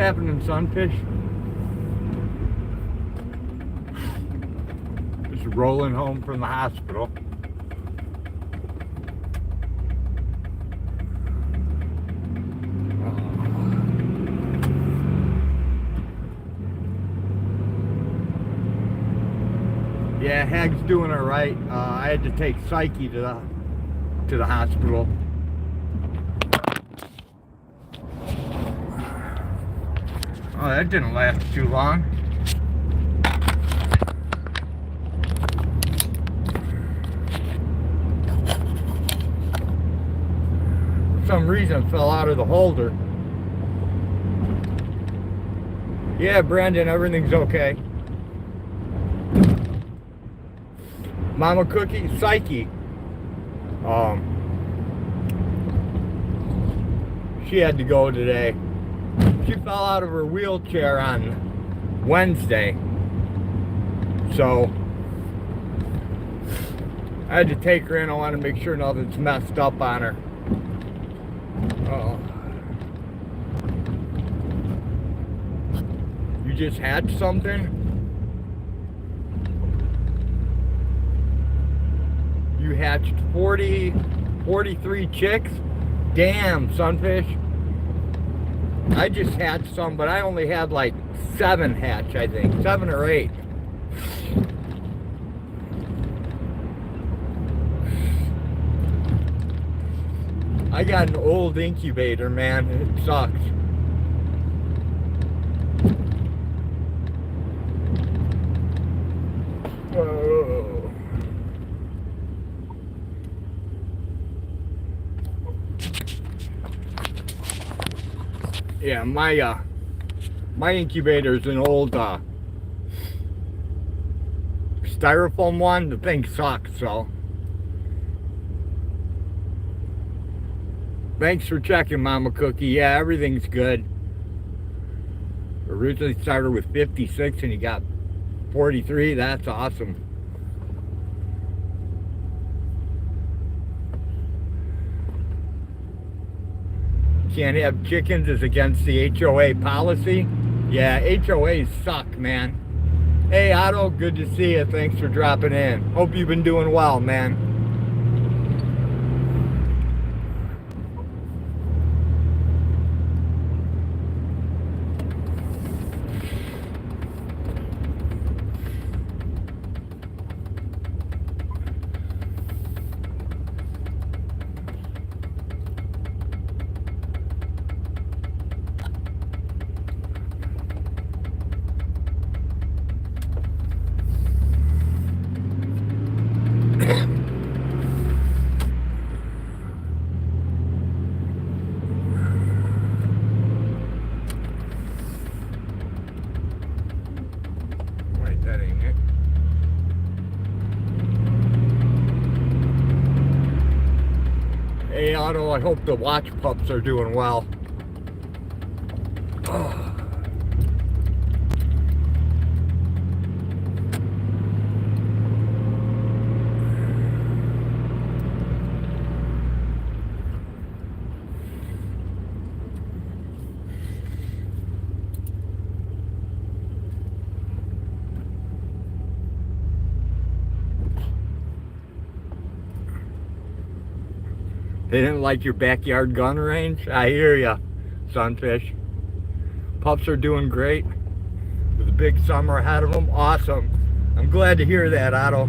happening, Sunfish? Just rolling home from the hospital. Yeah, Hag's doing all right. I had to take Psyche to the hospital. Oh, that didn't last too long. For some reason, it fell out of the holder. Yeah, Brandon, everything's okay. Mama Cookie, Psyche. She had to go today. She fell out of her wheelchair on Wednesday. So I had to take her in. I want to make sure nothing's messed up on her. You just hatched something? You hatched 43 chicks? Damn, Sunfish. I just hatched some, but I only had like 7 hatch, I think. 7 or 8. I got an old incubator, man. It sucks. Oh. Yeah, my incubator is an old styrofoam one. The thing sucks, so. Thanks for checking, Mama Cookie. Yeah, everything's good. Originally started with 56 and you got 43. That's awesome. Can't have chickens is against the HOA policy. Yeah, HOAs suck, man. Hey, Otto, good to see you. Thanks for dropping in. Hope you've been doing well, man. Hey Otto, I hope the watch pups are doing well. Oh. They didn't like your backyard gun range? I hear ya, Sunfish. Pups are doing great. With a big summer ahead of them. Awesome. I'm glad to hear that, Otto.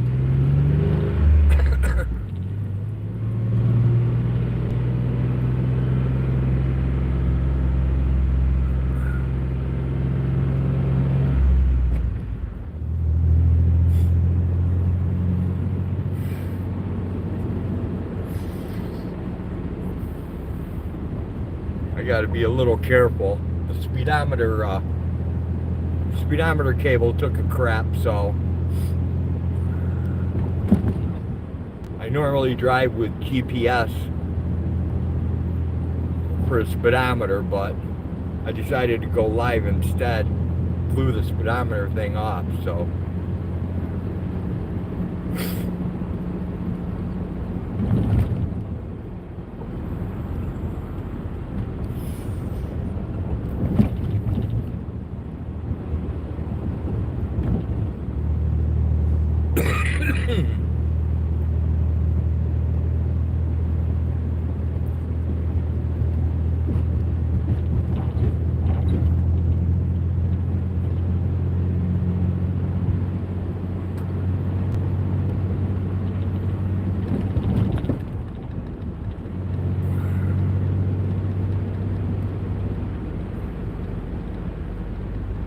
I got to be a little careful. The speedometer cable took a crap, so I normally drive with GPS for a speedometer, but I decided to go live instead. Blew the speedometer thing off, so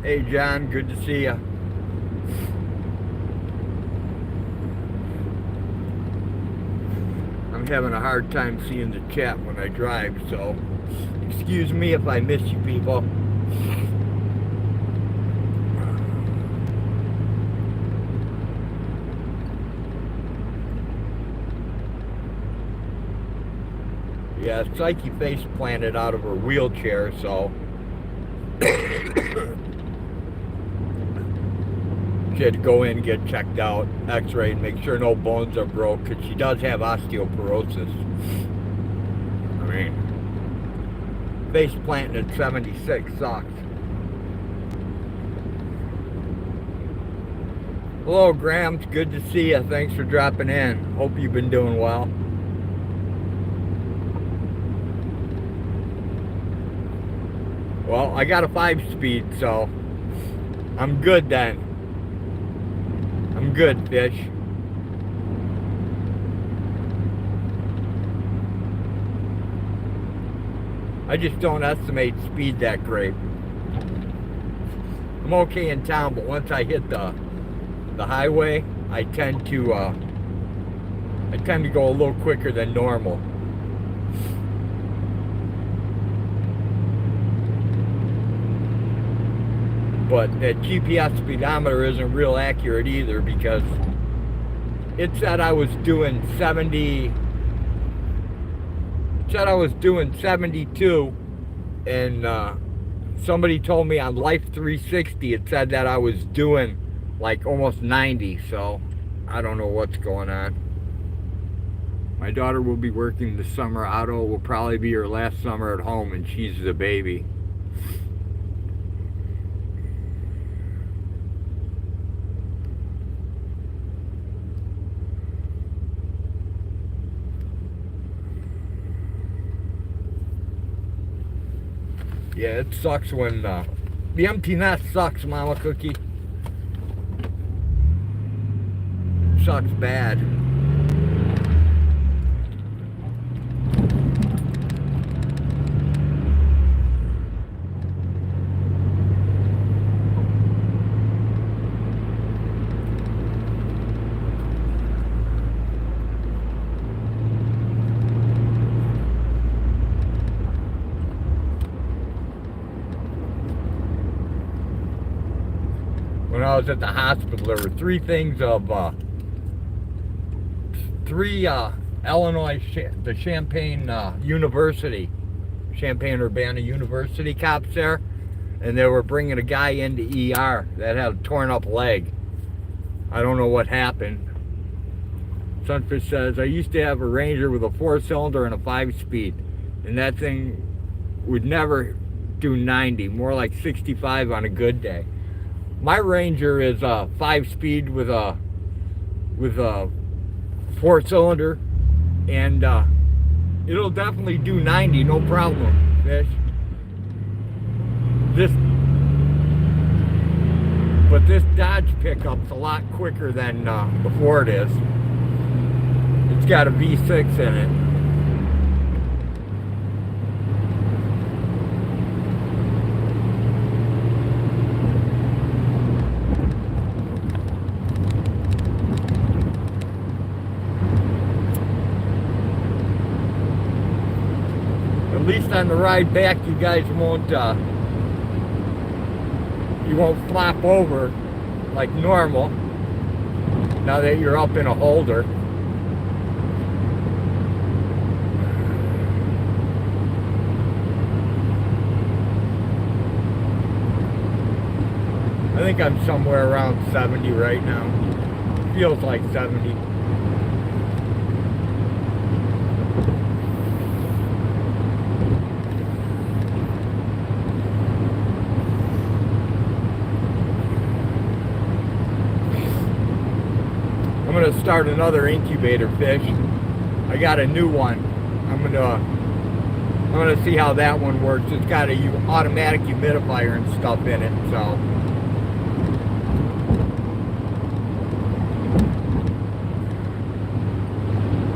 Hey John, good to see you. I'm having a hard time seeing the chat when I drive, so excuse me if I miss you people. Yeah, Psyche face planted out of her wheelchair, so she had to go in and get checked out, x-rayed, make sure no bones are broke, because she does have osteoporosis. I mean, face planting at 76 sucks. Hello Grams, good to see you. Thanks for dropping in. Hope you've been doing well. Well, I got a 5-speed, so I'm good then. I'm good, fish. I just don't estimate speed that great. I'm okay in town, but once I hit the highway, I tend to go a little quicker than normal. But that GPS speedometer isn't real accurate either, because it said I was doing 70. It said I was doing 72, and somebody told me on Life 360 it said that I was doing like almost 90. So I don't know what's going on. My daughter will be working this summer. Otto will probably be her last summer at home, and she's the baby. Yeah, it sucks when the empty nest sucks, Mama Cookie. It sucks bad. When I was at the hospital, there were three things of Illinois, the Champaign-Urbana University cops there, and they were bringing a guy into ER that had a torn up leg. I don't know what happened. Sunfish says, I used to have a Ranger with a 4-cylinder and a 5-speed, and that thing would never do 90, more like 65 on a good day. My Ranger is a 5-speed with a 4-cylinder, and it'll definitely do 90, no problem, fish. But this Dodge pickup's a lot quicker than the Ford is. It's got a V6 in it. At least on the ride back, you guys won't flop over like normal now that you're up in a holder. I think I'm somewhere around 70 right now. Feels like 70. I'm gonna start another incubator fish. I got a new one. I'm gonna see how that one works. It's got a automatic humidifier and stuff in it, so.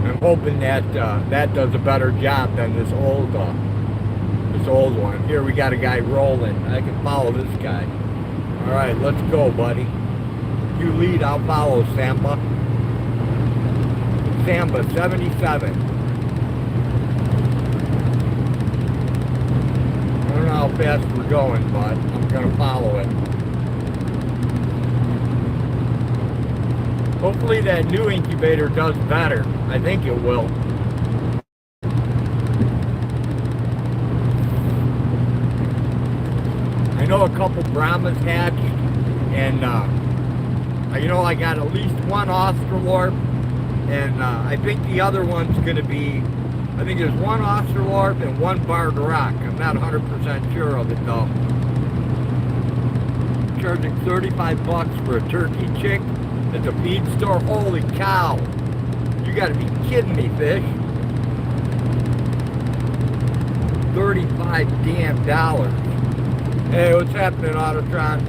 I'm hoping that that does a better job than this old one. Here we got a guy rolling. I can follow this guy. Alright, let's go, buddy. You lead, I'll follow, Samba. Samba, 77. I don't know how fast we're going, but I'm going to follow it. Hopefully that new incubator does better. I think it will. I know a couple Brahmas hatched, and you know, I got at least one Australorp, and I think the other one's going to be, I think there's one Australorp and one Barred Rock. I'm not 100% sure of it though. Charging 35 bucks for a turkey chick at the feed store. Holy cow! You got to be kidding me, fish. 35 damn dollars. Hey, what's happening, Autotron?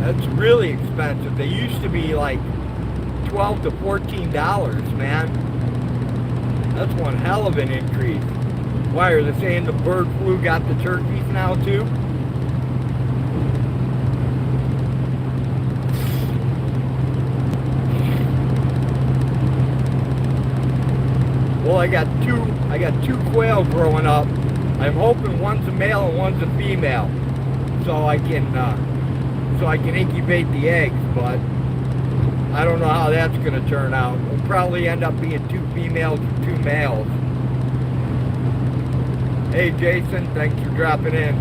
That's really expensive. They used to be like $12 to $14, man. That's one hell of an increase. Why, are they saying the bird flu got the turkeys now too? Well, I got two quail growing up. I'm hoping one's a male and one's a female, so I can incubate the eggs. But I don't know how that's going to turn out. It'll probably end up being 2 females and 2 males. Hey Jason, thanks for dropping in.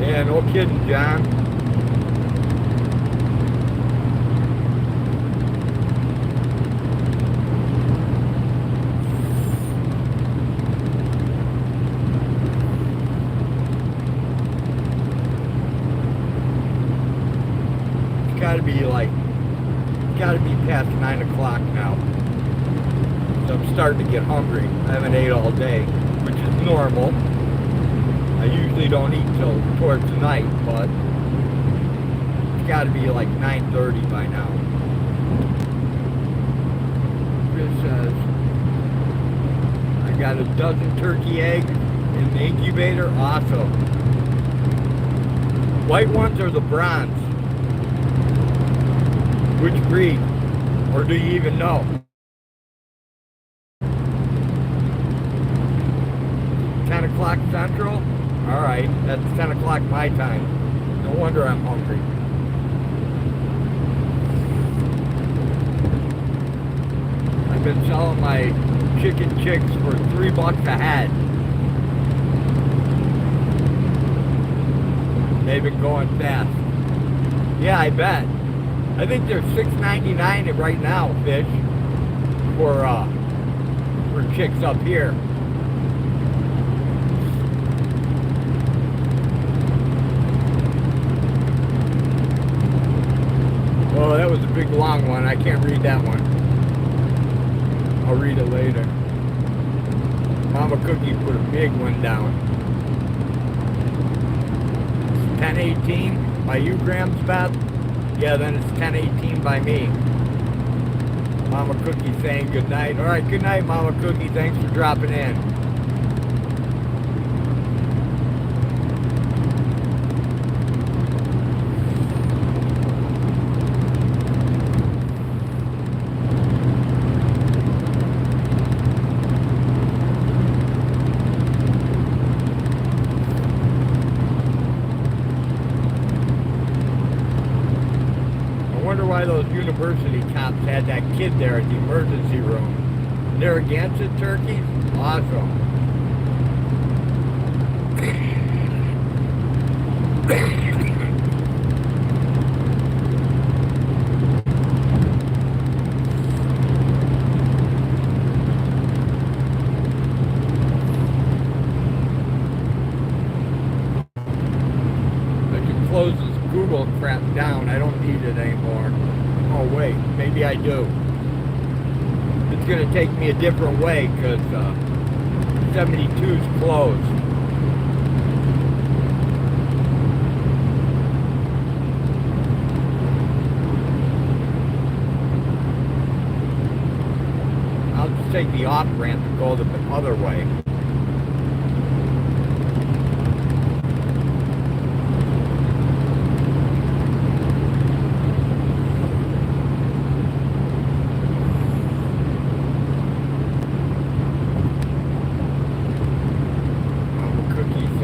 Yeah, no kidding, John. It's gotta be past 9 o'clock now. So I'm starting to get hungry. I haven't ate all day, which is normal. I usually don't eat till towards the night, but it's gotta be like 9:30 by now. Chris says, I got a dozen turkey eggs in the incubator. Awesome. White ones are the bronze. Which breed? Or do you even know? 10 o'clock Central? Alright, that's 10 o'clock my time. No wonder I'm hungry. I've been selling my chicken chicks for $3 a head. They've been going fast. Yeah, I bet. I think they're $6.99 right now, fish, for chicks up here. Oh, that was a big long one. I can't read that one. I'll read it later. Mama Cookie put a big one down. 10:18 by you, Grams, Beth? Yeah, then it's 10:18 by me. Mama Cookie saying good night. All right, good night, Mama Cookie. Thanks for dropping in. Why those university cops had that kid there at the emergency room. They're against it, turkeys? Awesome. I can close this Google crap down. I don't need it anymore. Oh wait, maybe I do. It's gonna take me a different way because 72's closed. I'll just take the off ramp and go the other way.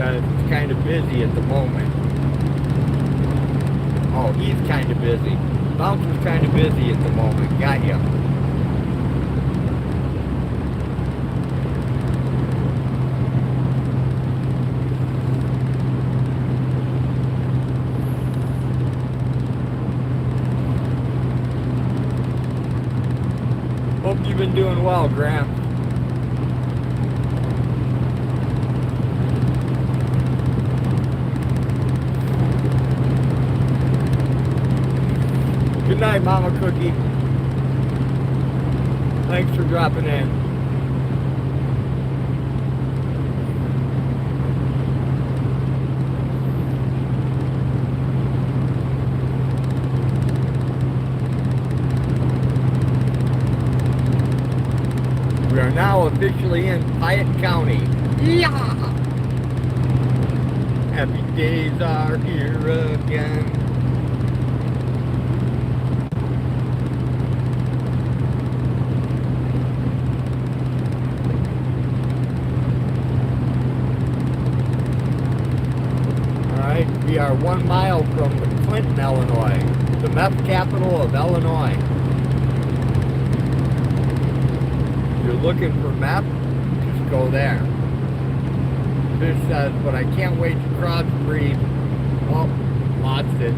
It's kind of busy at the moment. Oh, he's kind of busy. Bouncer's kind of busy at the moment. Got ya. Hope you've been doing well, Graham. Good night, Mama Cookie. Thanks for dropping in. We are now officially in Piatt County. Yeah! Happy days are here again. We are 1 mile from Clinton, Illinois, the meth capital of Illinois. If you're looking for meth, just go there. Fish says, but I can't wait to crossbreed. Oh, lost it.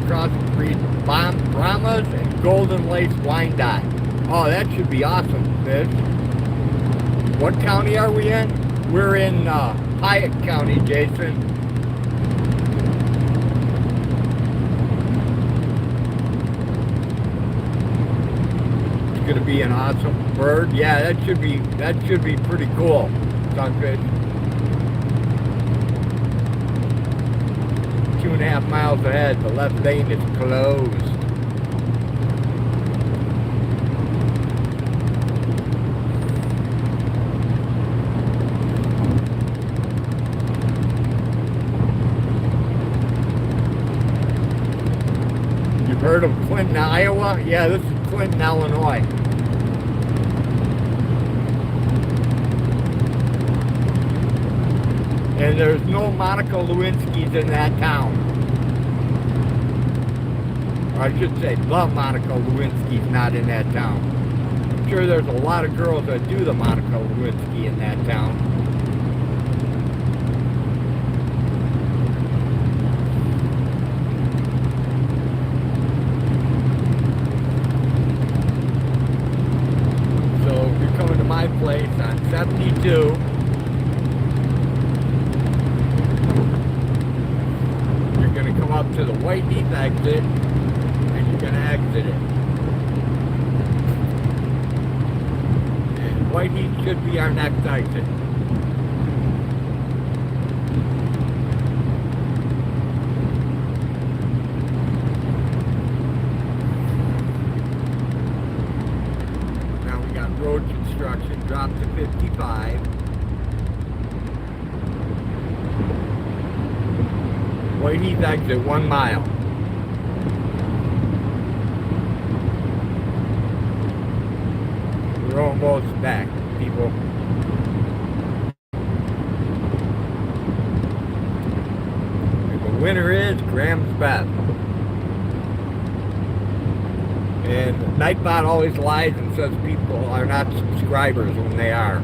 Crossbreed Brahmas and Golden Lace Wyandotte. Oh, that should be awesome, Fish. What county are we in? We're in Piatt County, Jason. It's gonna be an awesome bird. Yeah, that should be pretty cool, Sunfish. 2.5 miles ahead, the left lane is closed. Heard of Clinton, Iowa? Yeah, this is Clinton, Illinois. And there's no Monica Lewinsky's in that town. Or I should say, the Monica Lewinsky's not in that town. I'm sure there's a lot of girls that do the Monica Lewinsky in that town. My place on 72. You're going to come up to the White Heath exit and you're going to exit it. And White Heath should be our next exit. Road construction dropped to 55. White Heath exit 1 mile. We're almost back, people. And the winner is Graham's Beth. And Nightbot always lies and says people are not subscribers when they are.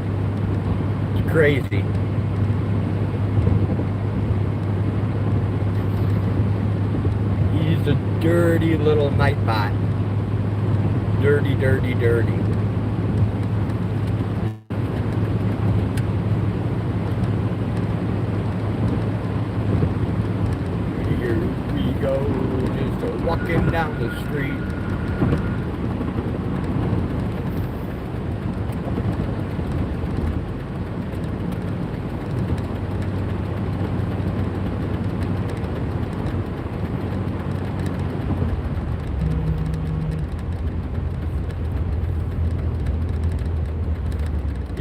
It's crazy. He's a dirty little Nightbot. Dirty, dirty, dirty. Here we go, just walking down the street.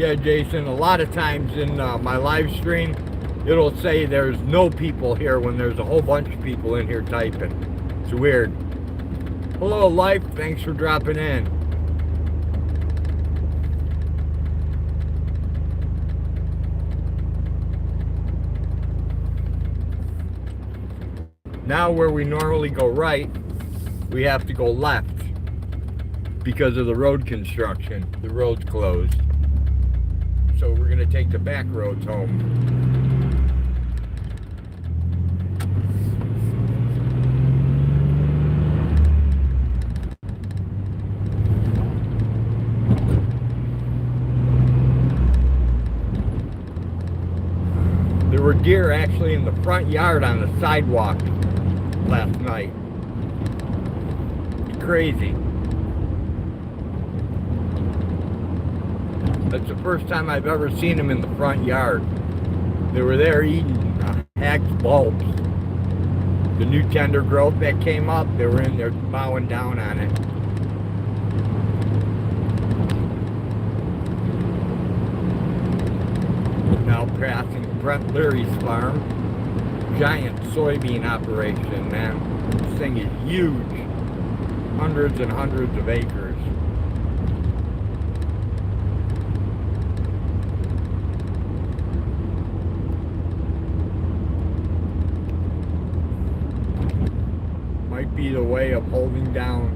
Yeah, Jason, a lot of times in my live stream, it'll say there's no people here when there's a whole bunch of people in here typing. It's weird. Hello, Life. Thanks for dropping in. Now where we normally go right, we have to go left because of the road construction. The road's closed. So we're gonna take the back roads home. There were deer actually in the front yard on the sidewalk last night. It's crazy. That's the first time I've ever seen them in the front yard. They were there eating Hack's bulbs. The new tender growth that came up, they were in there bowing down on it. Now passing Brent Leary's farm. Giant soybean operation, man. This thing is huge. Hundreds and hundreds of acres. Might be the way of holding down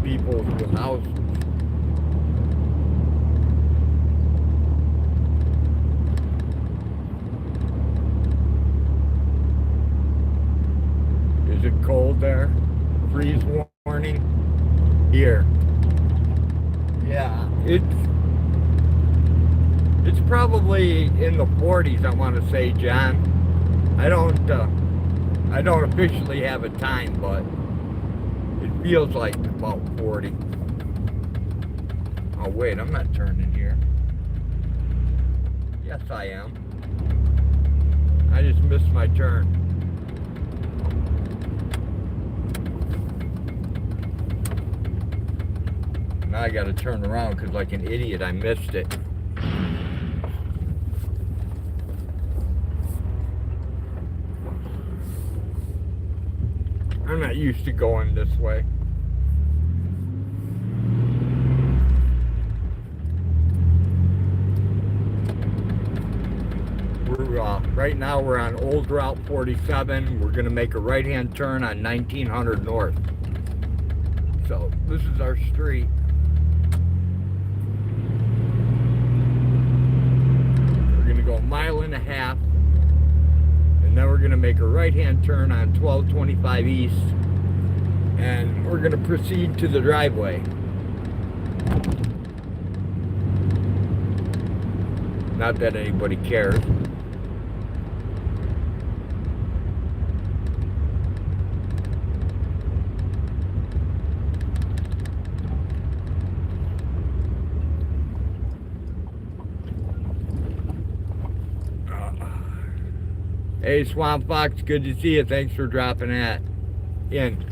people with houses. Is it cold there? Freeze warning here. Yeah, it's probably in the 40s, I want to say, John. I don't officially have a time, but it feels like about 40. Oh wait, I'm not turning here. Yes, I am. I just missed my turn. Now I gotta turn around because like an idiot I missed it. I'm not used to going this way. Right now we're on Old Route 47. We're gonna make a right-hand turn on 1900 North. So this is our street. Go a mile and a half, and then we're going to make a right-hand turn on 1225 East, and we're going to proceed to the driveway. Not that anybody cares. Hey, Swamp Fox, good to see you. Thanks for dropping in.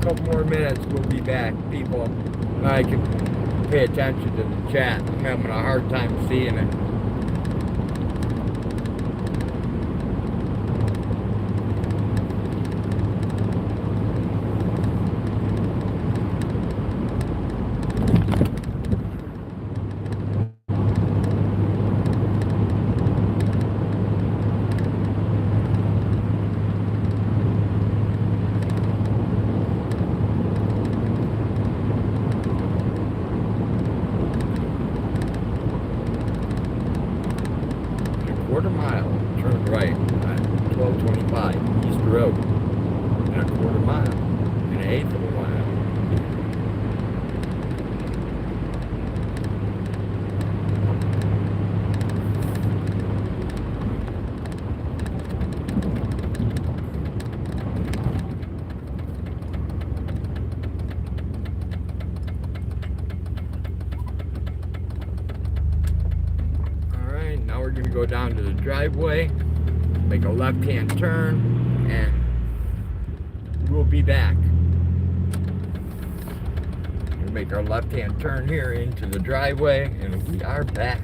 Couple more minutes, we'll be back, people. I can pay attention to the chat. I'm having a hard time seeing it. quarter mile, turn right on 1225 East Road, and a quarter mile, and an eighth of a mile. Now we're going to go down to the driveway, make a left-hand turn, and we'll be back. We'll make our left-hand turn here into the driveway, and we are back.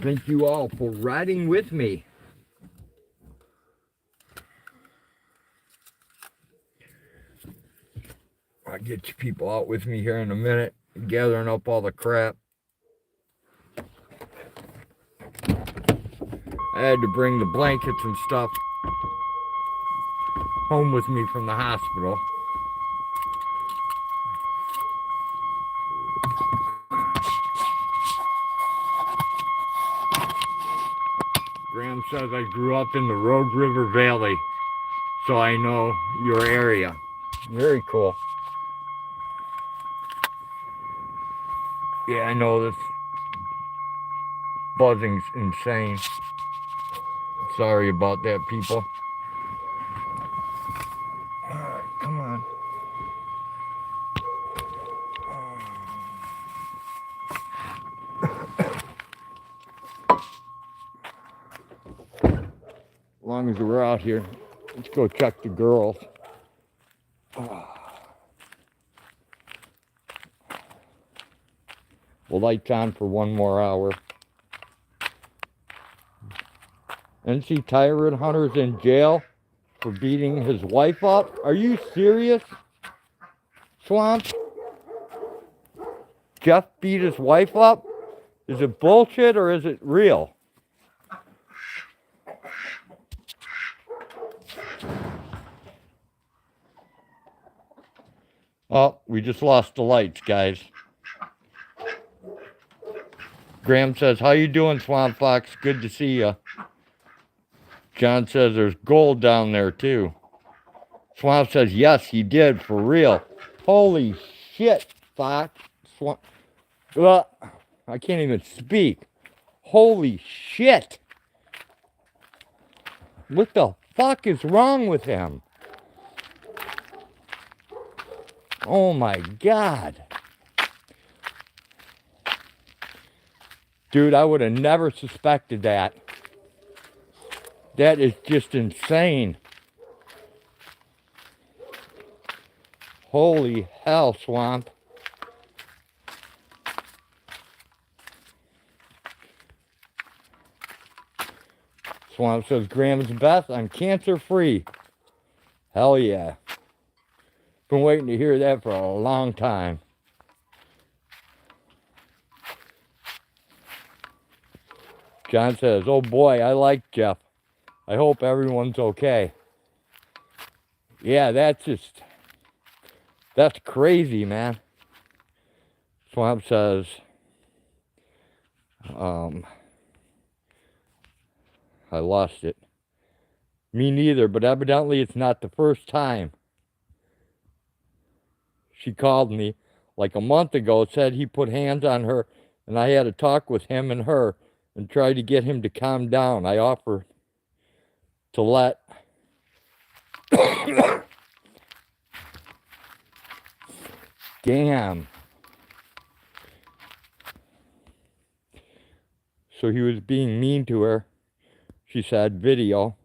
Thank you all for riding with me. I'll get you people out with me here in a minute, gathering up all the crap. I had to bring the blankets and stuff home with me from the hospital. Graham says I grew up in the Rogue River Valley, so I know your area. Very cool. Yeah, I know this buzzing's insane. Sorry about that, people. Alright, come on. As long as we're out here, let's go check the girls. Well, lights on for one more hour. NC Tyrant Hunter's in jail for beating his wife up? Are you serious, Swamp? Jeff beat his wife up? Is it bullshit or is it real? Oh, we just lost the lights, guys. Graham says, how you doing, Swamp Fox? Good to see you. John says there's gold down there, too. Swamp says, yes, he did, for real. Holy shit, Fox. Swamp. I can't even speak. Holy shit. What the fuck is wrong with him? Oh my God. Dude, I would have never suspected that. That is just insane. Holy hell, Swamp. Swamp says, Graham's best. I'm cancer-free. Hell yeah. Been waiting to hear that for a long time. John says, oh boy, I like Jeff. I hope everyone's okay. Yeah, that's crazy, man. Swamp says, I lost it. Me neither, but evidently it's not the first time. She called me like a month ago, said he put hands on her, and I had a talk with him and her and tried to get him to calm down. I offered to let damn. So he was being mean to her. She said video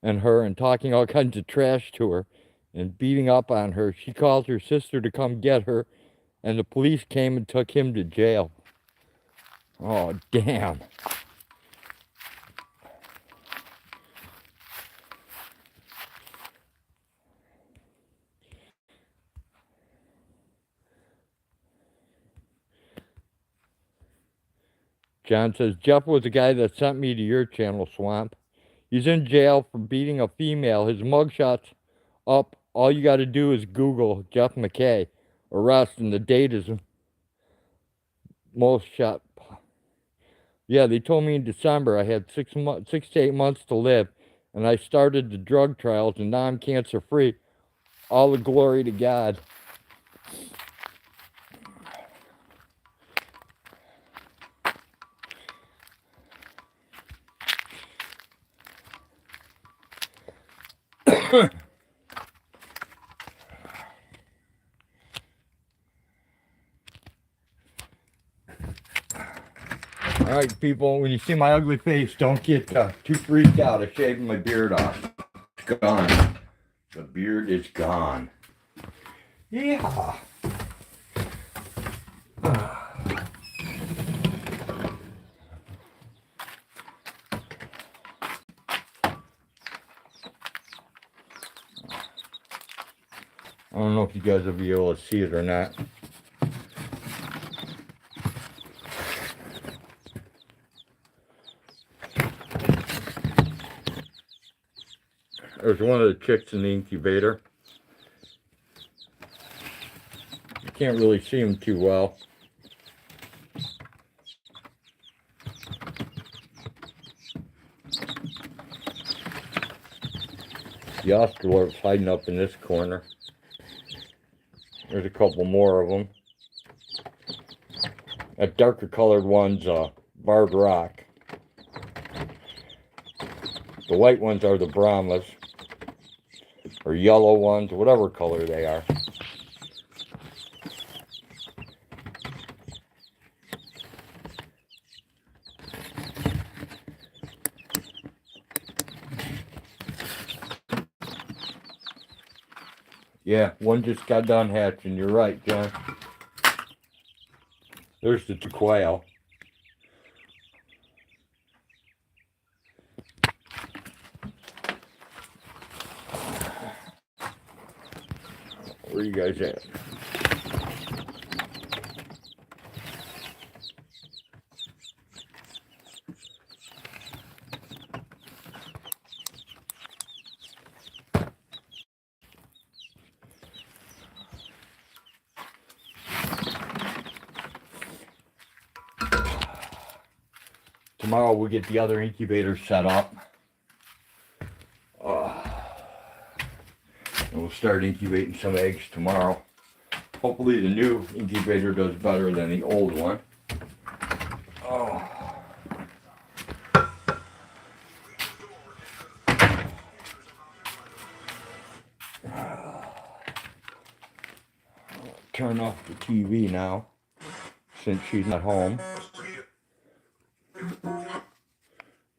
and her and talking all kinds of trash to her and beating up on her. She called her sister to come get her, and the police came and took him to jail. Oh, damn. John says, Jeff was the guy that sent me to your channel, Swamp. He's in jail for beating a female. His mugshot's up. All you got to do is Google Jeff McKay arrest, and the date is most shot. Yeah, they told me in December I had 6 to 8 months to live, and I started the drug trials, and now I'm cancer-free. All the glory to God. All right, people, when you see my ugly face, don't get too freaked out. I'm shaving my beard off. It's gone. The beard is gone. Yeah. I don't know if you guys will be able to see it or not. There's one of the chicks in the incubator. You can't really see them too well. The Australorp's hiding up in this corner. There's a couple more of them. That darker colored one's barred rock. The white ones are the Brahmas, or yellow ones, whatever color they are. Yeah, one just got done hatching. You're right, John. There's the two quail. Where you guys at? Tomorrow we'll get the other incubator set up. And we'll start incubating some eggs tomorrow. Hopefully the new incubator does better than the old one. Oh. Turn off the TV now, since she's not home.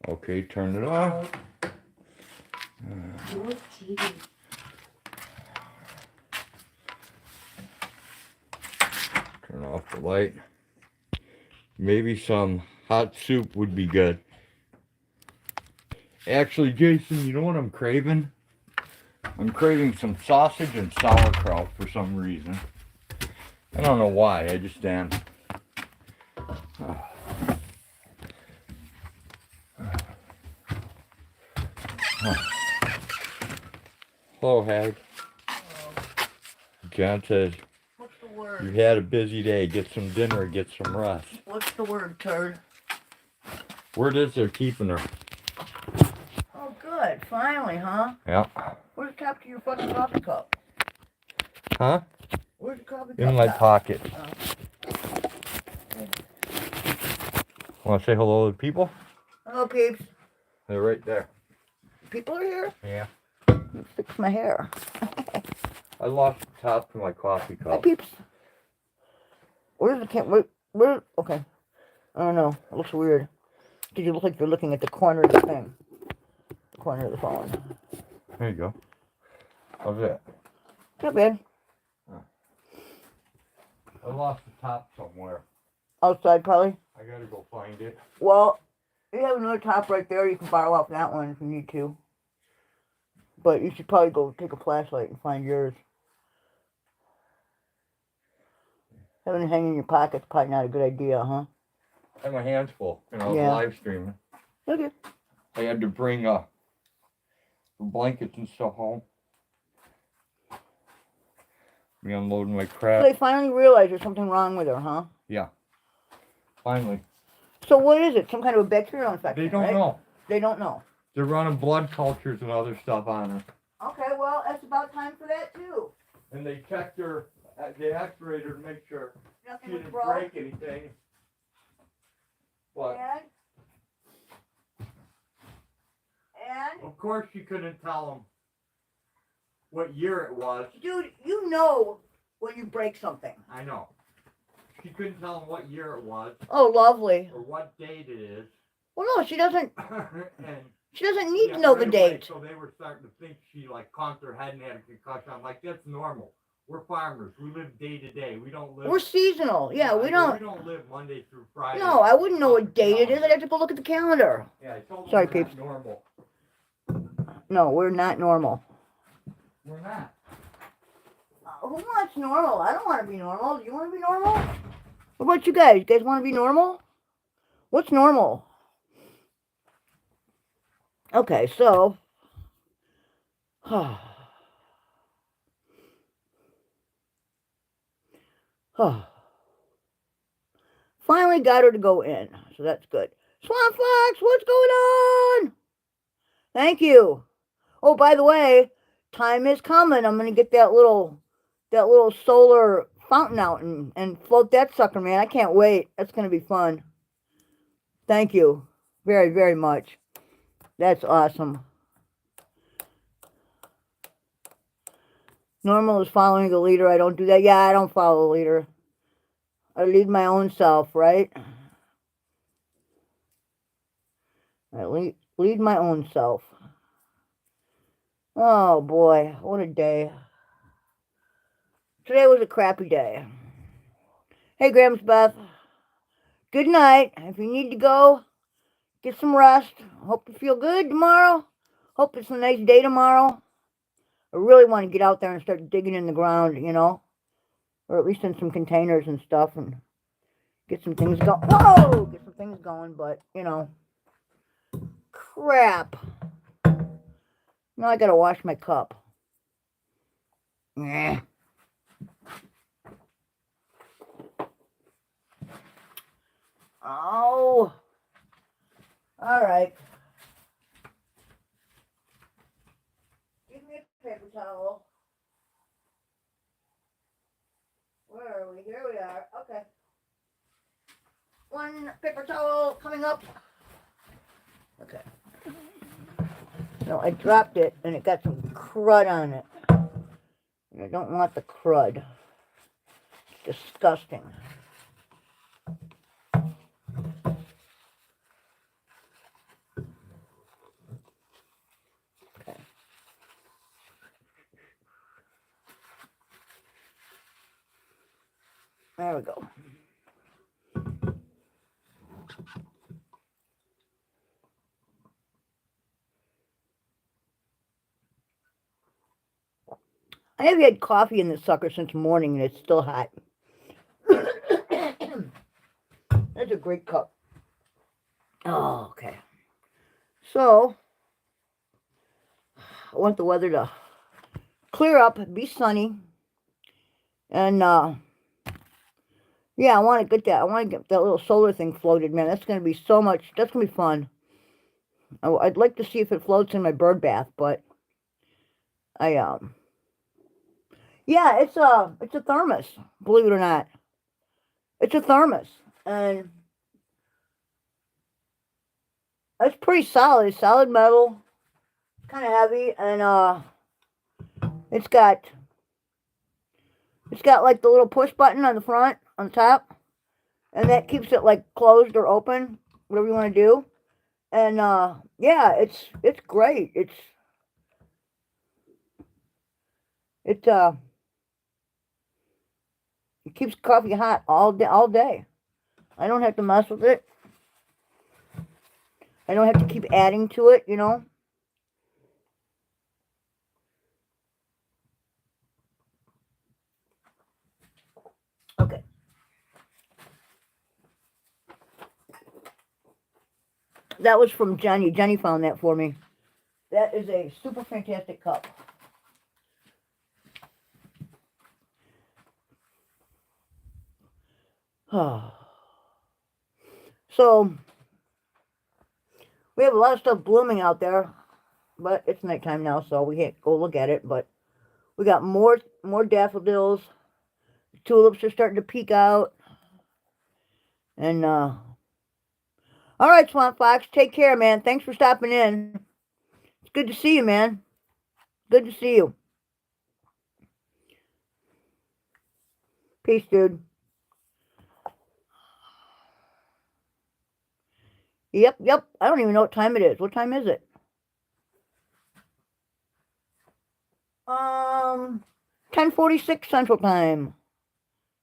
Okay, turn it off. Turn off the light. Maybe some hot soup would be good. Actually, Jason, you know what I'm craving? I'm craving some sausage and sauerkraut for some reason. I don't know why, I just am. Hello, Hag. John says, what's the word? You had a busy day. Get some dinner, get some rest. What's the word, turd? Word is they're keeping her. Oh, good. Finally, huh? Yeah. Where's the top to your fucking coffee cup? Huh? Where's the coffee cup? In my pocket. Oh. Want to say hello to the people? Hello, peeps. They're right there. People are here? Yeah. Fix my hair. I lost the top to my coffee Hi, cup. peeps. Where's the camera? Where? Okay. I don't know. It looks weird. Did you look like you're looking at the corner of the thing? The corner of the phone. There you go. How's that? Not bad. I lost the top somewhere. Outside, probably. I gotta go find it. Well, you have another top right there. You can borrow off that one if you need to. But you should probably go take a flashlight and find yours. Having it hanging in your pocket's probably not a good idea, huh? I have my hands full. You know, Yeah. live streaming. Okay. I had to bring blankets and stuff home. Me unloading my crap. So they finally realized there's something wrong with her, huh? Yeah. Finally. So what is it? Some kind of a bacterial infection, They don't right? know. They don't know. They're running blood cultures and other stuff on her. Okay, well, it's about time for that, too. And they checked her, they x-rayed her to make sure Nothing she was didn't broke. break anything. But, And? of course, she couldn't tell them what year it was. Dude, you know when you break something. I know. She couldn't tell them what year it was. Oh, lovely. Or what date it is. Well, no, she doesn't. And She doesn't need yeah, to know right the away, date. so they were starting to think she like conked her head and had a concussion. I'm like, that's normal. We're farmers. We live day to day. We don't live. We're seasonal. Yeah, we We don't. don't live Monday through Friday. No, I wouldn't know what date it is. I'd have to go look at the calendar. Yeah, I told them Sorry, we're not peeps. normal. No, we're not normal. We're not. Who wants normal? I don't want to be normal. Do you want to be normal? What about you guys? You guys want to be normal? What's normal? Okay, so. Finally got her to go in, so that's good. Swamp Fox, what's going on? Thank you. Oh, by the way, time is coming. I'm gonna get that little solar fountain out and float that sucker, man. I can't wait. That's gonna be fun. Thank you very, very much. That's awesome. Normal is following the leader. I don't do that. Yeah, I don't follow the leader. I lead my own self, right? I lead my own self. Oh, boy. What a day. Today was a crappy day. Hey, Grams Beth. Good night. If you need to go, get some rest. Hope you feel good tomorrow. Hope it's a nice day tomorrow. I really want to get out there and start digging in the ground, you know? Or at least in some containers and stuff and get some things going. Whoa! Get some things going, but, you know. Crap. Now I gotta wash my cup. Yeah. Oh. Alright. Give me a paper towel. Where are we? Here we are. Okay. One paper towel coming up. Okay. No, I dropped it and it got some crud on it. And I don't want the crud. It's disgusting. Okay. There we go. I have had coffee in this sucker since morning and it's still hot. That's a great cup. Oh, okay. So, I want the weather to clear up, be sunny. And, yeah, I want to get that. I want to get that little solar thing floated, man. That's going to be so much. That's going to be fun. I'd like to see if it floats in my bird bath, but yeah, it's a thermos, believe it or not. It's a thermos, and it's pretty solid. It's solid metal, kind of heavy, and it's got like the little push button on the front, on the top, and that keeps it like closed or open, whatever you want to do. And yeah, it's great. It keeps coffee hot all day. I don't have to mess with it. I don't have to keep adding to it, you know. Okay. That was from Jenny. Jenny found that for me. That is a super fantastic cup. So, we have a lot of stuff blooming out there, but it's nighttime now, so we can't go look at it. But we got more daffodils. Tulips are starting to peek out. And, all right, Swamp Fox, take care, man. Thanks for stopping in. It's good to see you, man. Good to see you. Peace, dude. Yep. I don't even know what time it is. What time is it? 10:46 Central Time.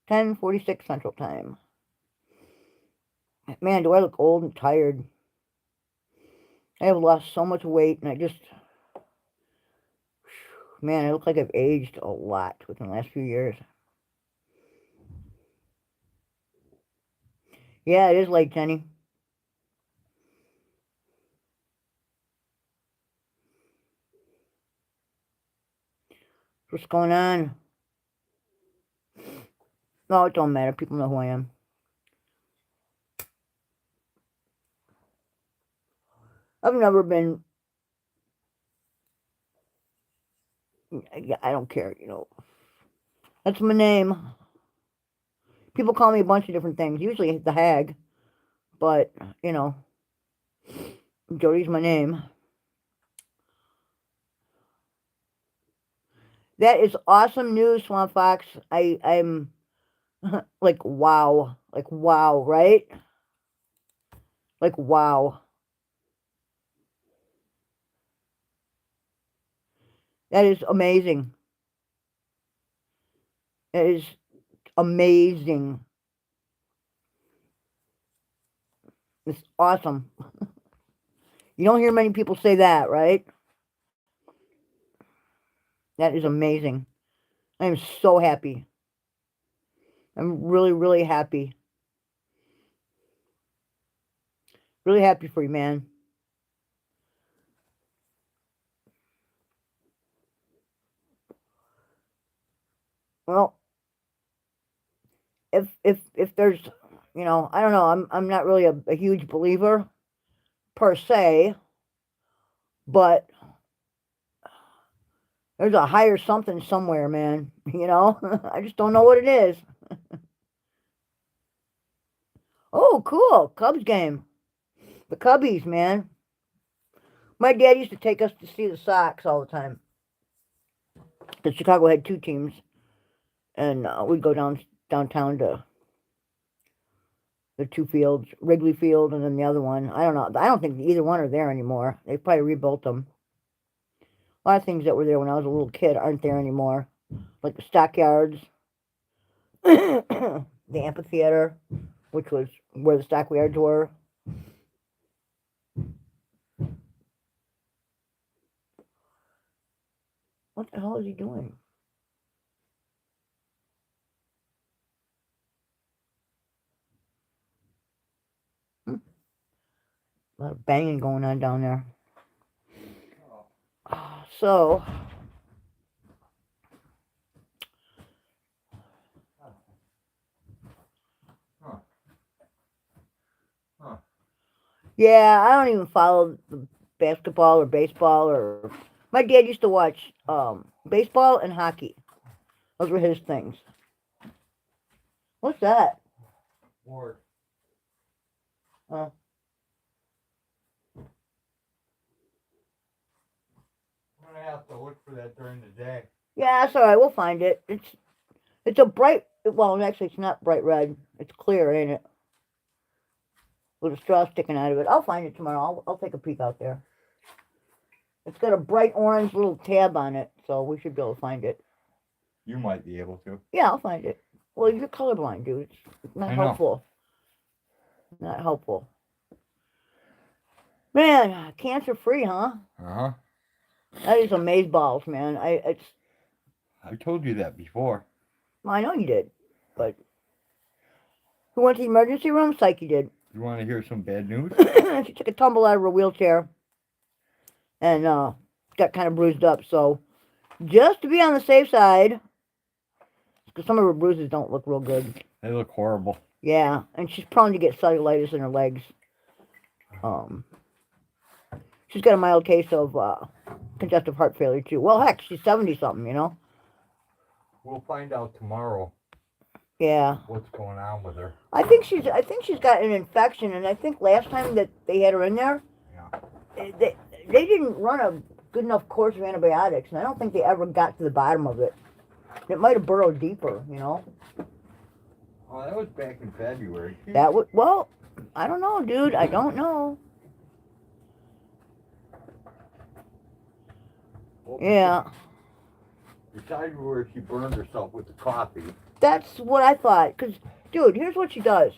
10:46 Central Time. Man, do I look old and tired. I have lost so much weight, and man, I look like I've aged a lot within the last few years. Yeah, it is late, Jenny. What's going on? No, it don't matter. People know who I am. I've never been... I don't care, That's my name. People call me a bunch of different things. Usually the Hag. But, Jody's my name. That is awesome news, Swamp Fox. I'm like, wow. Like, wow, right? Like, wow. That is amazing. That is amazing. It's awesome. You don't hear many people say that, right? That is amazing. I am so happy. I'm really, really happy. Really happy for you, man. Well, if there's, I don't know, I'm not really a huge believer per se, but there's a higher something somewhere, man. I just don't know what it is. Oh, cool. Cubs game. The Cubbies, man. My dad used to take us to see the Sox all the time. Because Chicago had two teams. And we'd go downtown to the two fields, Wrigley Field and then the other one. I don't know. I don't think either one are there anymore. They probably rebuilt them. A lot of things that were there when I was a little kid aren't there anymore. Like the stockyards, the amphitheater, which was where the stockyards were. What the hell is he doing? A lot of banging going on down there. So, yeah, I don't even follow the basketball or baseball or... My dad used to watch baseball and hockey. Those were his things. What's that? Board. Oh. I'm gonna have to look for that during the day. Yeah, that's all right. We'll find it. It's a bright... Well, actually, it's not bright red. It's clear, ain't it? With a straw sticking out of it. I'll find it tomorrow. I'll take a peek out there. It's got a bright orange little tab on it, so we should be able to find it. You might be able to. Yeah, I'll find it. Well, you're colorblind, dude. It's not helpful. Not helpful. Man, cancer-free, huh? Uh-huh. That is amazeballs, man. I told you that before. Well, I know you did, but who went to the emergency room? Psyche did. You want to hear some bad news? She took a tumble out of her wheelchair and got kind of bruised up. So just to be on the safe side, because some of her bruises don't look real good. They look horrible. Yeah, and she's prone to get cellulitis in her legs. She's got a mild case of congestive heart failure too. Well, heck, she's 70-something, you know. We'll find out tomorrow. Yeah. What's going on with her? I think she's got an infection, and I think last time that they had her in there, they didn't run a good enough course of antibiotics, and I don't think they ever got to the bottom of it. It might have burrowed deeper, you know. Oh, that was back in February. That would, well, I don't know, dude. I don't know. Well, Yeah. Besides where she burned herself with the coffee. That's what I thought. Because, dude, here's what she does.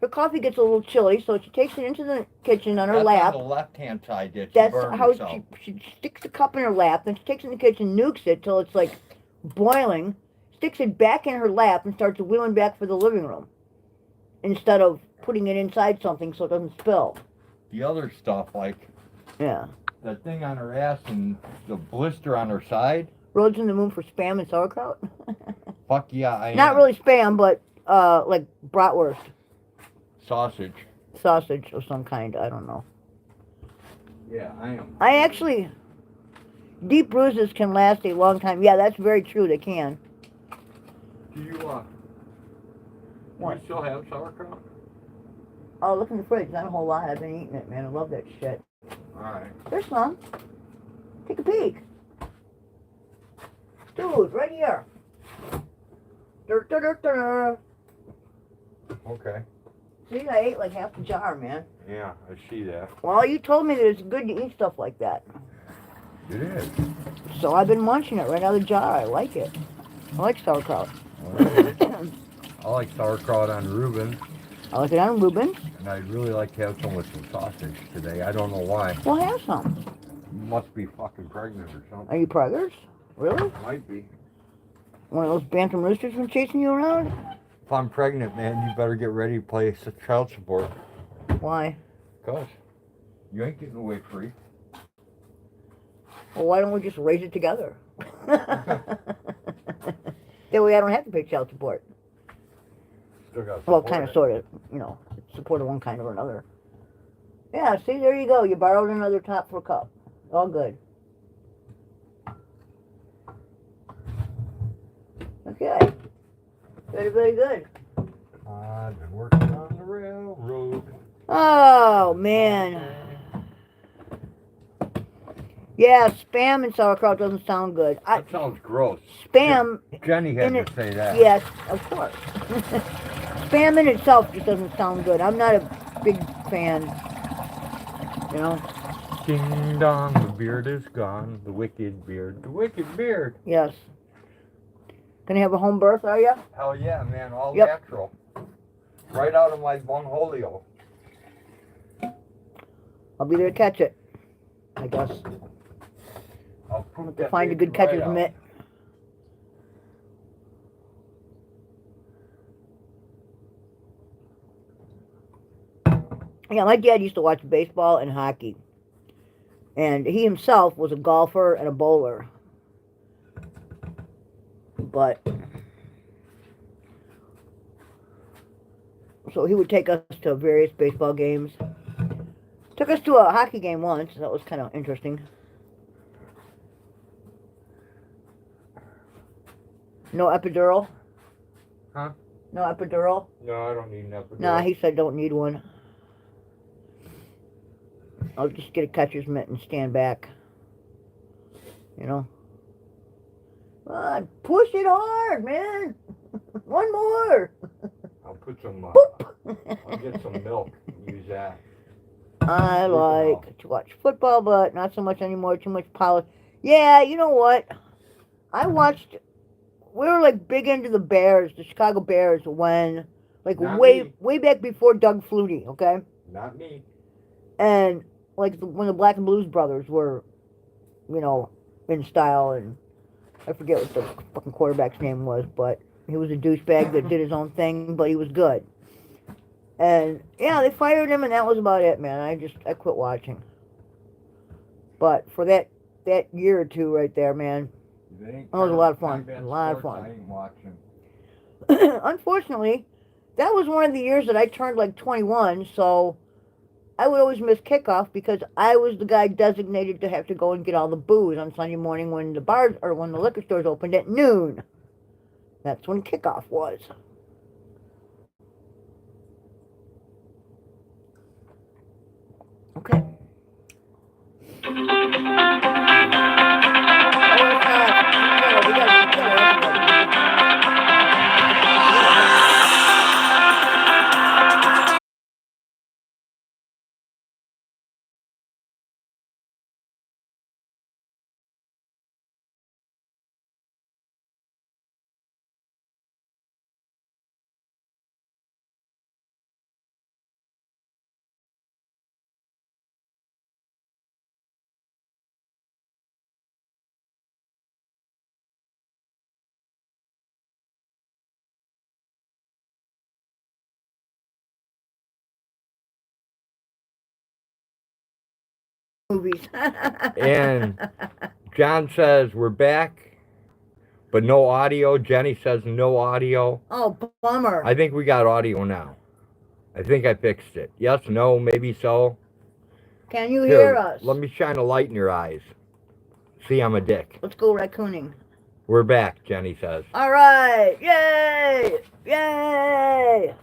Her coffee gets a little chilly, so she takes it into the kitchen on her lap. That's on the left-hand side that she That's burned how herself. she sticks the cup in her lap, then she takes it in the kitchen, nukes it till it's like boiling, sticks it back in her lap, and starts wheeling back for the living room. Instead of putting it inside something so it doesn't spill. The other stuff, like that thing on her ass and the blister on her side. Roads in the moon for Spam and sauerkraut? Fuck yeah, I Not am. really Spam, but like bratwurst. Sausage. Sausage of some kind, I don't know. Yeah, I am. I actually, deep bruises can last a long time. Yeah, that's very true, they can. Do you, What? you still have sauerkraut? Oh, look in the fridge, not a whole lot. I've been eating it, man. I love that shit. Alright. There's some. Take a peek. Dude, right here. Dur, dur, dur, dur. Okay. See, I ate like half the jar, man. Yeah, I see that. Well, you told me that it's good to eat stuff like that. It is. So I've been munching it right out of the jar. I like it. I like sauerkraut. I like sauerkraut on Reuben. I like it on Reuben. And I'd really like to have some with some sausage today. I don't know why. Well, have some. You must be fucking pregnant or something. Are you preggers? Really? Might be. One of those bantam roosters been chasing you around? If I'm pregnant, man, you better get ready to pay child support. Why? Because you ain't getting away free. Well, why don't we just raise it together? That way I don't have to pay child support. Still got Well, kind of, sort of, you know, support of one kind or another. Yeah, see, there you go. You borrowed another top for a cup. All good. Okay. Very, very good. I've been working on the railroad. Oh, man. Yeah, Spam and sauerkraut doesn't sound good. That sounds gross. Spam... Jenny had to say that. Yes, of course. Spam in itself just doesn't sound good. I'm not a big fan, you know. Ding dong, the beard is gone. The wicked beard. The wicked beard. Yes. Gonna have a home birth, are you? Hell yeah, man. All Yep. natural. Right out of my bunholio. I'll be there to catch it, I guess. I'll prove Have to that find a baby good catcher's right out. mitt. Yeah, my dad used to watch baseball and hockey. And he himself was a golfer and a bowler. But, so he would take us to various baseball games. Took us to a hockey game once. That was kind of interesting. No epidural? Huh? No epidural? No, I don't need an epidural. Nah, he said don't need one. I'll just get a catcher's mitt and stand back. You know? Push it hard, man. One more. I'll put some, I'll get some milk and use that. I like to watch football, but not so much anymore. Too much politics. Yeah, you know what? I watched... We were like big into the Bears, the Chicago Bears, when... Like Not way me. way back before Doug Flutie, okay? Not me. And like when the Black and Blues brothers were, you know, in style, and I forget what the fucking quarterback's name was, but he was a douchebag that did his own thing, but he was good. And yeah, they fired him, and that was about it, man. I quit watching. But for that year or two right there, man, that was a lot of fun. A lot of fun. I ain't watching. Unfortunately, that was one of the years that I turned like 21, so I would always miss kickoff because I was the guy designated to have to go and get all the booze on Sunday morning when the bars or when the liquor stores opened at noon. That's when kickoff was. Okay. Movies. And John says we're back, but no audio. Jenny says no audio. Oh, bummer. I think we got audio now. I think I fixed it. Yes, no, maybe so. Can you hear us? Let me shine a light in your eyes. See, I'm a dick. Let's go raccooning. We're back, Jenny says. All right. Yay! Yay!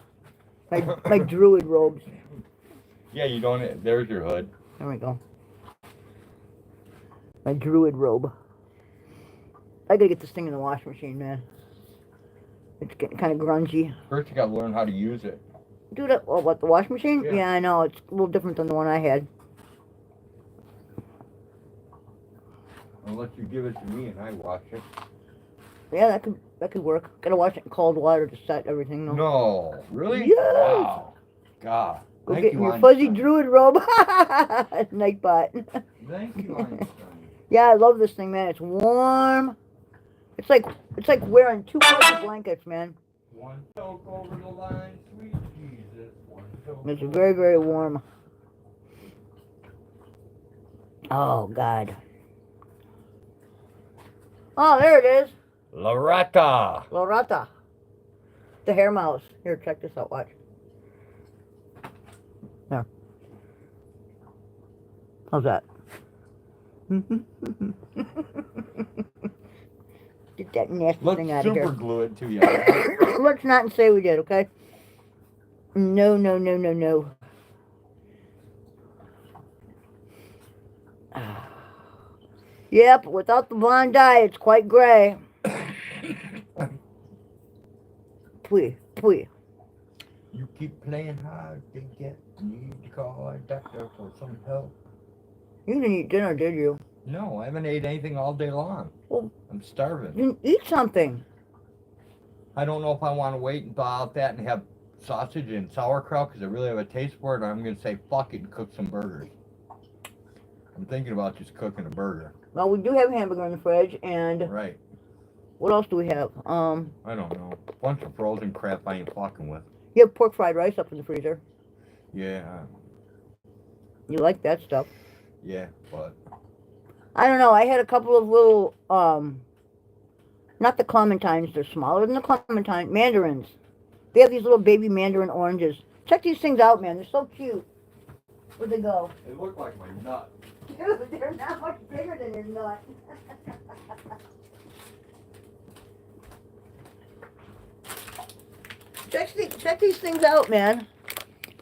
My druid robes. Yeah, you don't. There's your hood. There we go. My druid robe. I gotta get this thing in the washing machine, man. It's getting kind of grungy. First, you gotta learn how to use it. Do that? Oh, what, the washing machine? Yeah. Yeah, I know. It's a little different than the one I had. Unless you give it to me and I wash it. Yeah, that could work. Gotta wash it in cold water to set everything, though. No, really? Yes. Wow. God. Go Thank get you, your Einstein. fuzzy druid robe. Nightbot. Thank you, Einstein. Yeah, I love this thing, man. It's warm. It's like wearing two fuzzy blankets, man. One toke over the line, sweet Jesus. One toke It's over very, very the line. warm. Oh, God. Oh, there it is. Loretta. Loretta. The hair mouse. Here, check this out. Watch. There. How's that? Get that nasty thing out of here. Let's super glue it to you. Let's not say we did, okay? No, no, no, no, no. Yep, without the blonde dye, it's quite gray. Pwee, pwee. You keep playing hard to get. Need to call a doctor for some help. You didn't eat dinner, did you? No, I haven't ate anything all day long. Well, I'm starving. you didn't eat something. I don't know if I want to wait and thaw out that and have sausage and sauerkraut because I really have a taste for it, or I'm going to say fuck it and cook some burgers. I'm thinking about just cooking a burger. Well, we do have hamburger in the fridge, and Right. what else do we have? I don't know. Bunch of frozen crap I ain't fucking with. You have pork fried rice up in the freezer. Yeah. You like that stuff. Yeah, but I don't know. I had a couple of little, not the clementines. They're smaller than the clementine. Mandarins. They have these little baby mandarin oranges. Check these things out, man. They're so cute. Where'd they go? they look like my nut. Dude, they're not much bigger than your nut. Check these things out, man.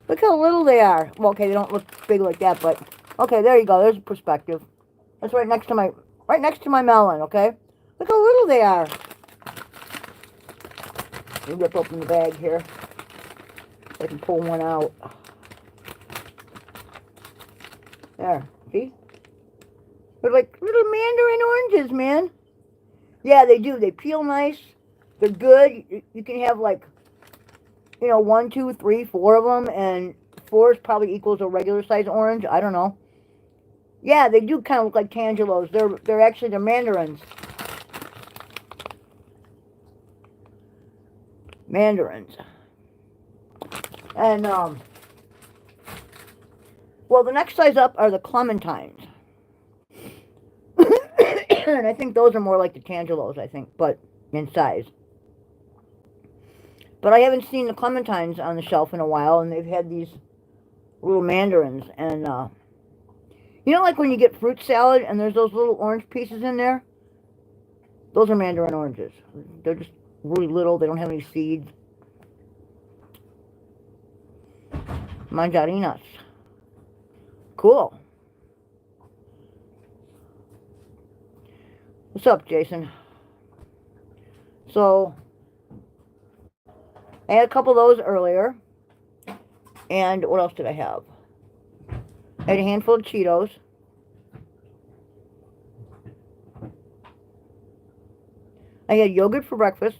Look how little they are. Well, okay, they don't look big like that, but okay, there you go. There's a perspective. That's right next to my melon. Okay, look how little they are. Let me rip open the bag here. I can pull one out. There, see? They're like little mandarin oranges, man. Yeah, they do. They peel nice. They're good. You can have like, 1, 2, 3, 4 of them, and 4 is probably equals a regular size orange. I don't know. Yeah, they do kind of look like tangelos. They're actually mandarins. Mandarins. And, well, the next size up are the clementines. And I think those are more like the tangelos, I think, but in size. But I haven't seen the clementines on the shelf in a while, and they've had these little mandarins. And, you know, like when you get fruit salad and there's those little orange pieces in there? Those are mandarin oranges. They're just really little. They don't have any seeds. Mandarinas. Cool. What's up, Jason? So, I had a couple of those earlier. And what else did I have? I had a handful of Cheetos. I had yogurt for breakfast.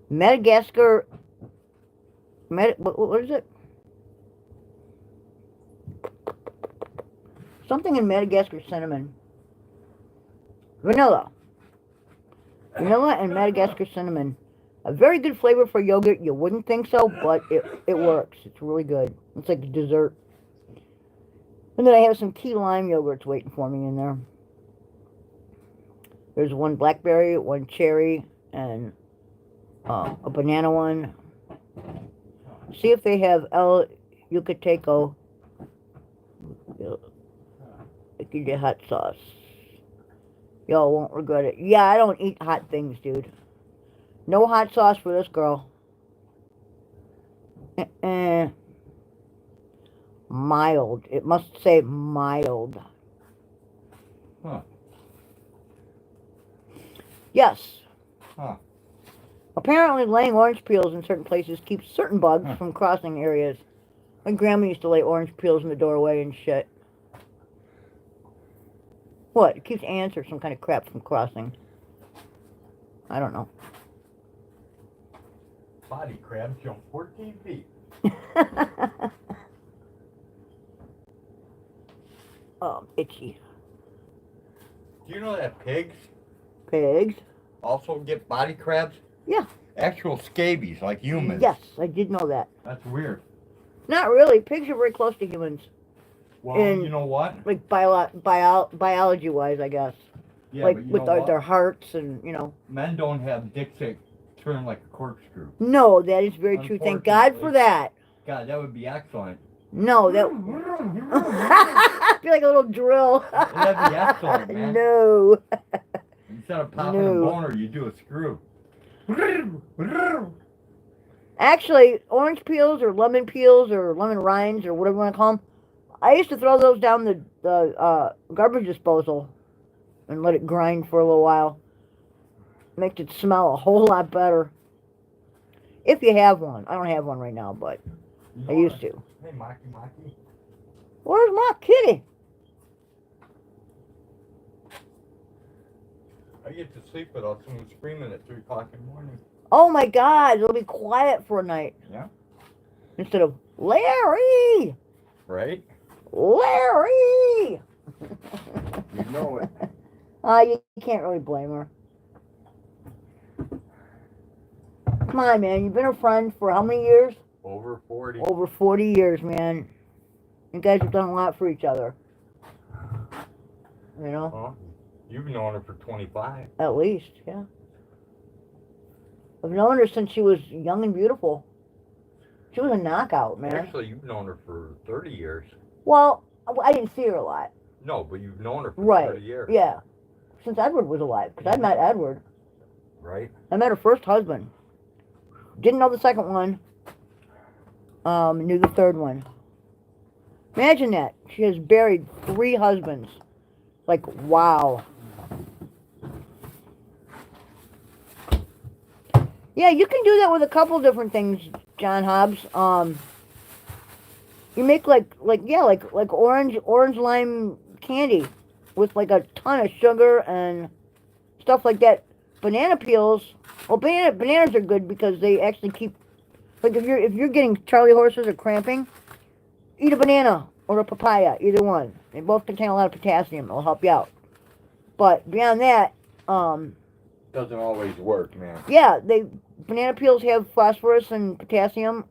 Madagascar. What is it? Something in Madagascar cinnamon. Vanilla. Vanilla and Madagascar cinnamon. A very good flavor for yogurt. You wouldn't think so, but it works. It's really good. It's like a dessert. And then I have some key lime yogurts waiting for me in there. There's one blackberry, one cherry, and a banana one. See if they have El Yucateco. The hot sauce. Y'all won't regret it. Yeah, I don't eat hot things, dude. No hot sauce for this girl. Mild. It must say mild. Huh. Yes. Huh. Apparently laying orange peels in certain places keeps certain bugs from crossing areas. My grandma used to lay orange peels in the doorway and shit. What? It keeps ants or some kind of crap from crossing. I don't know. Body crabs jump 14 feet. Oh, itchy. Do you know that pigs Pigs? also get body crabs? Yeah. Actual scabies, like humans. Yes, I did know that. That's weird. Not really. Pigs are very close to humans. Well, And, you know what? like biology-wise, I guess. Yeah, like but you with know their hearts and, you know. Men don't have dicks that turn like a corkscrew. No, that is very true. Thank God for that. God, that would be excellent. No, that... I feel like a little drill. That'd be excellent, man. No. Instead of popping a boner, you do a screw. Actually, orange peels or lemon rinds or whatever you want to call them, I used to throw those down the garbage disposal and let it grind for a little while. Makes it smell a whole lot better. If you have one. I don't have one right now, but I used to. Hey, Maki. Where's my kitty? I get to sleep without someone screaming at 3 o'clock in the morning. Oh my God, it'll be quiet for a night. Yeah. Instead of, Larry! Right? Larry! You know it. You can't really blame her. Come on, man. You've been a friend for how many years? Over 40. Over 40 years, man. You guys have done a lot for each other. You know? Well, you've known her for 25. At least, yeah. I've known her since she was young and beautiful. She was a knockout, man. Actually, you've known her for 30 years. Well, I didn't see her a lot. No, but you've known her for 30 years. Yeah. Since Edward was alive. Because I met Edward. Right. I met her first husband. Didn't know the second one. Knew the third one. Imagine that. She has buried 3 husbands. Like, wow. Yeah, you can do that with a couple different things, John Hobbs. You make like orange lime candy with like a ton of sugar and stuff like that. Banana peels. Well, bananas are good because they actually keep. Like if you're getting Charlie horses or cramping, eat a banana or a papaya, either one. They both contain a lot of potassium. It'll help you out. But beyond that, doesn't always work, man. yeah, banana peels have phosphorus and potassium.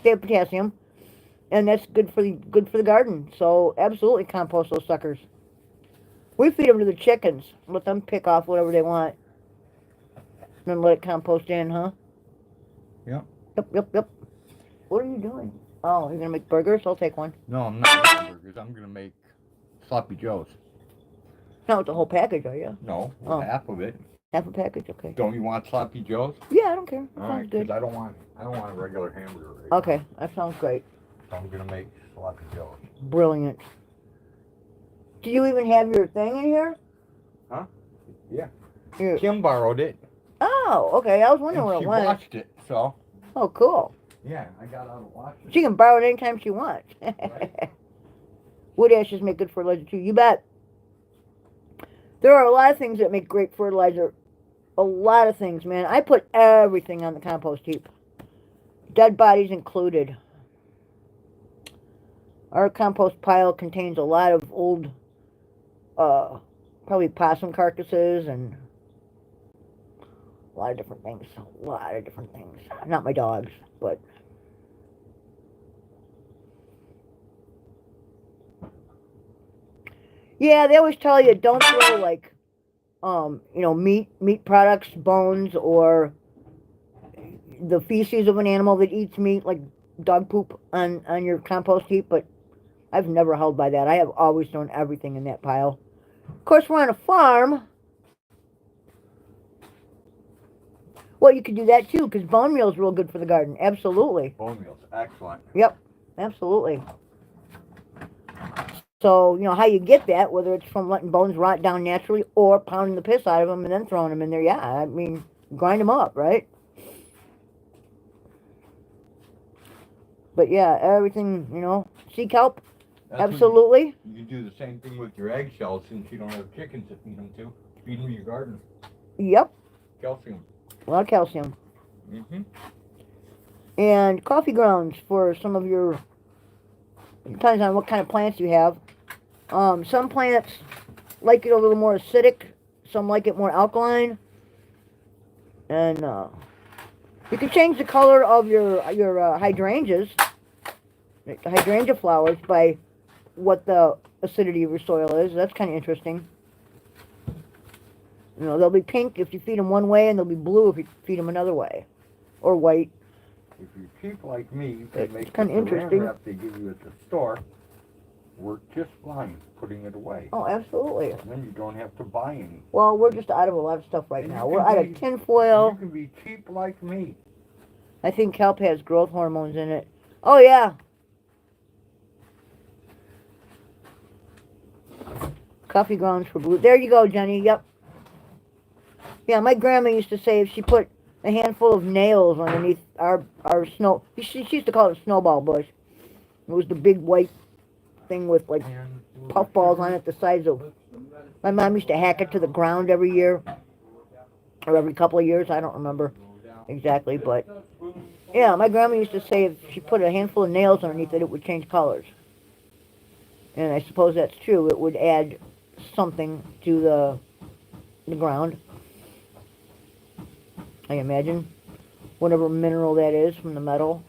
They have potassium, and that's good for the garden. So absolutely compost those suckers. We feed them to the chickens. Let them pick off whatever they want, and then let it compost in, huh? Yep. Yep. What are you doing? Oh, you're gonna make burgers? I'll take one. No, I'm not making burgers. I'm gonna make sloppy joes. Not with the whole package, are you? No, Oh. half of it. Half a package, okay. Don't you want sloppy joes? Yeah, I don't care. That All sounds right, good. 'cause I don't want a regular hamburger. Right Okay, that sounds great. So I'm gonna make sloppy joes. Brilliant. Do you even have your thing in here? Huh? Yeah. Your... Kim borrowed it. Oh, okay. I was wondering where it She went. washed it, so. Oh, cool. Yeah, I got out of washing. She can borrow it anytime she wants. Right. Wood ashes make good fertilizer too. You bet. There are a lot of things that make great fertilizer. A lot of things, man. I put everything on the compost heap. Dead bodies included. Our compost pile contains a lot of old, probably possum carcasses and a lot of different things. A lot of different things. Not my dogs, but... Yeah, they always tell you don't throw, like, meat products, bones, or the feces of an animal that eats meat, like dog poop, on your compost heap, but I've never held by that. I have always thrown everything in that pile. Of course, we're on a farm. Well, you could do that too, because bone meal is real good for the garden. Absolutely. Bone meal's excellent. Yep, absolutely. So, how you get that, whether it's from letting bones rot down naturally or pounding the piss out of them and then throwing them in there, yeah, I mean, grind them up, right? But yeah, everything, sea kelp, absolutely. You can do the same thing with your eggshells since you don't have chickens to feed them to. Feed them your garden. Yep. Calcium. A lot of calcium. Mm-hmm. And coffee grounds for some of your, depends on what kind of plants you have. Some plants like it a little more acidic. Some like it more alkaline. And you can change the color of your hydrangeas, hydrangea flowers, by what the acidity of your soil is. That's kind of interesting. They'll be pink if you feed them one way, and they'll be blue if you feed them another way, or white. If you're cheap like me, you can make kind of interesting. wrap they give you at the store work just fine putting it away. Oh, absolutely. And then you don't have to buy any. Well, we're just out of a lot of stuff right now. We're out of tinfoil. You can be cheap like me. I think kelp has growth hormones in it. Oh, yeah. Coffee grounds for blue. There you go, Jenny. Yep. Yeah, my grandma used to say if she put a handful of nails underneath our snow... She used to call it a snowball bush. It was the big white thing with, like, puffballs on it the size of... My mom used to hack it to the ground every year. Or every couple of years. I don't remember exactly, but... Yeah, my grandma used to say if she put a handful of nails underneath it, it would change colors. And I suppose that's true. It would add something to the ground. I imagine. Whatever mineral that is from the metal.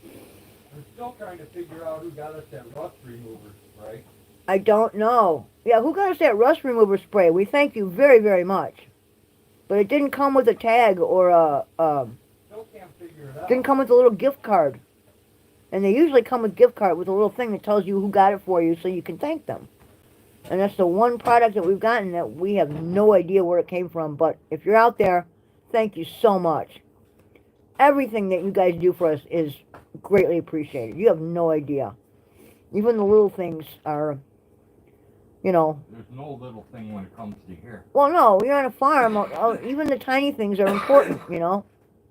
We're still trying to figure out who got us that rust remover spray. I don't know. Yeah, who got us that rust remover spray? We thank you very, very much. But it didn't come with a tag or Still can't figure it out. didn't come with a little gift card. And they usually come with gift card with a little thing that tells you who got it for you so you can thank them. And that's the one product that we've gotten that we have no idea where it came from. But if you're out there, thank you so much. Everything that you guys do for us is greatly appreciated. You have no idea. Even the little things are, There's no little thing when it comes to here. Well, no, you're on a farm. Even the tiny things are important,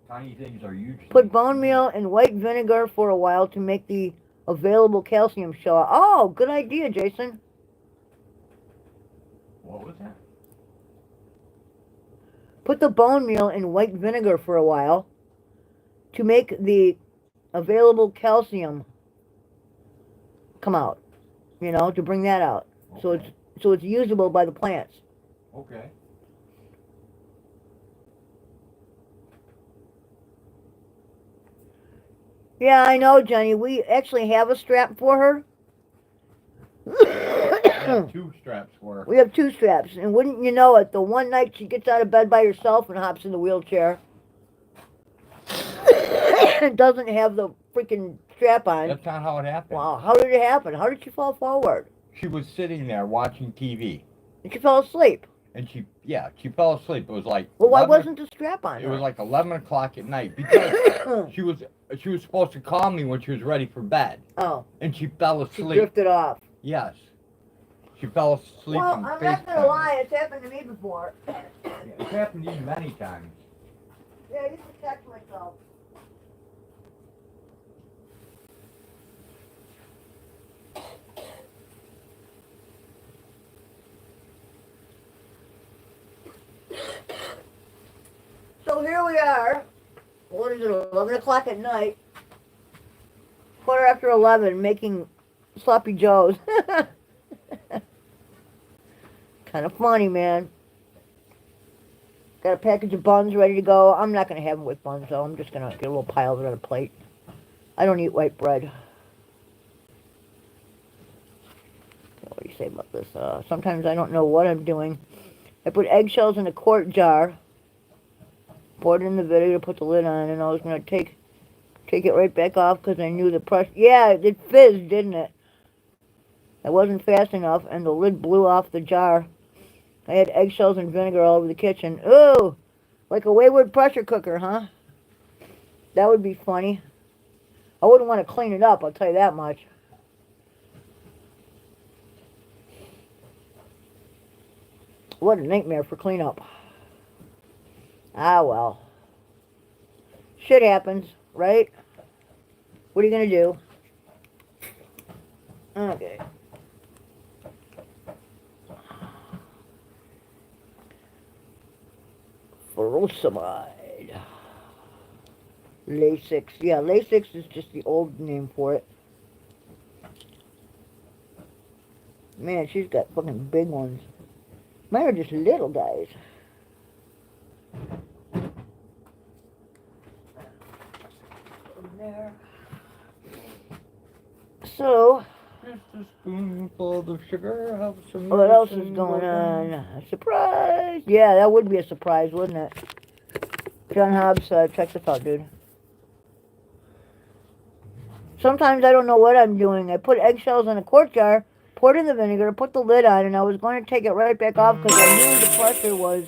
Tiny things are huge. Put bone meal in white vinegar for a while to make the available calcium show up. Oh, good idea, Jason. What was that? Put the bone meal in white vinegar for a while to make the available calcium come out. To bring that out. Okay. So it's usable by the plants. Okay. Yeah, I know, Jenny. We actually have a strap for her. I have 2 straps for her. We have 2 straps, and wouldn't you know it, the one night she gets out of bed by herself and hops in the wheelchair and doesn't have the freaking strap on. That's not how it happened. Wow, how did it happen? How did she fall forward? She was sitting there watching TV. And she fell asleep. And she fell asleep. It was like... Well, why wasn't the strap on her? It was like 11 o'clock at night because she was supposed to call me when she was ready for bed. Oh. And she fell asleep. She drifted off. Yes. She fell asleep. Well, I'm not going to lie. It's happened to me before. Yeah, it's happened to you many times. Yeah, I used to protect myself. So here we are. What is it, 11 o'clock at night? 11:15, making sloppy joes. Kind of funny, man. Got a package of buns ready to go. I'm not going to have them with buns, though. I'm just going to get a little pile of it on a plate. I don't eat white bread. What do you say about this? Sometimes I don't know what I'm doing. I put eggshells in a quart jar. Poured it in the vinegar, put the lid on, and I was going to take it right back off because I knew the pressure. Yeah, it fizzed, didn't it? I wasn't fast enough, and the lid blew off the jar. I had eggshells and vinegar all over the kitchen. Ooh, like a wayward pressure cooker, huh? That would be funny. I wouldn't want to clean it up, I'll tell you that much. What a nightmare for cleanup. Ah, well. Shit happens, right? What are you going to do? Okay. Furosemide. Lasix. Yeah, Lasix is just the old name for it. Man, she's got fucking big ones. Mine are just little guys. There. So, just a spoonful of sugar. Have some what else is going on? A surprise! Yeah, that would be a surprise, wouldn't it? John Hobbs, check this out, dude. Sometimes I don't know what I'm doing. I put eggshells in a quart jar, poured in the vinegar, put the lid on, and I was going to take it right back off because I knew the pressure was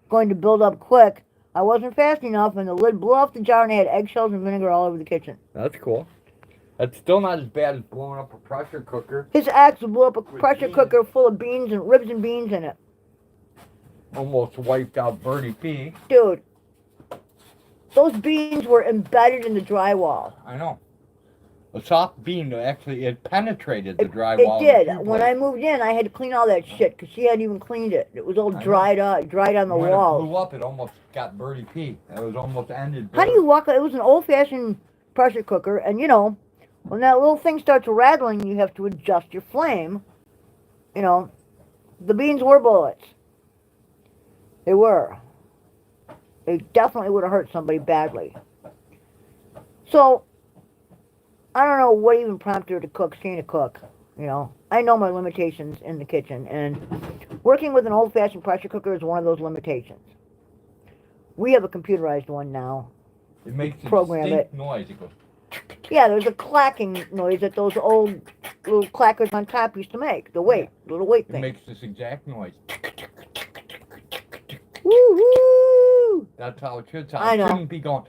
going to build up quick. I wasn't fast enough, and the lid blew off the jar, and I had eggshells and vinegar all over the kitchen. That's cool. That's still not as bad as blowing up a pressure cooker. His axe blew up a pressure cooker full of beans and ribs and beans in it. Almost wiped out Birdie P. Dude, those beans were embedded in the drywall. I know. A soft bean, actually, it penetrated the drywall. It did. When I moved in, I had to clean all that shit because she hadn't even cleaned it. It was all dried on the wall. When it blew up, it almost got Birdie P. It was almost ended. How do you walk? It was an old-fashioned pressure cooker, and you know, when that little thing starts rattling, you have to adjust your flame. You know, the beans were bullets. They were. They definitely would have hurt somebody badly. So, I don't know what even prompted her to cook. She ain't a cook, you know. I know my limitations in the kitchen, and working with an old-fashioned pressure cooker is one of those limitations. We have a computerized one now. It makes a distinct noise. It goes... Yeah, there's a clacking noise that those old little clackers on top used to make. The little weight thing. It makes this exact noise. Woo-hoo! That's how it should sound. I know. It shouldn't be going...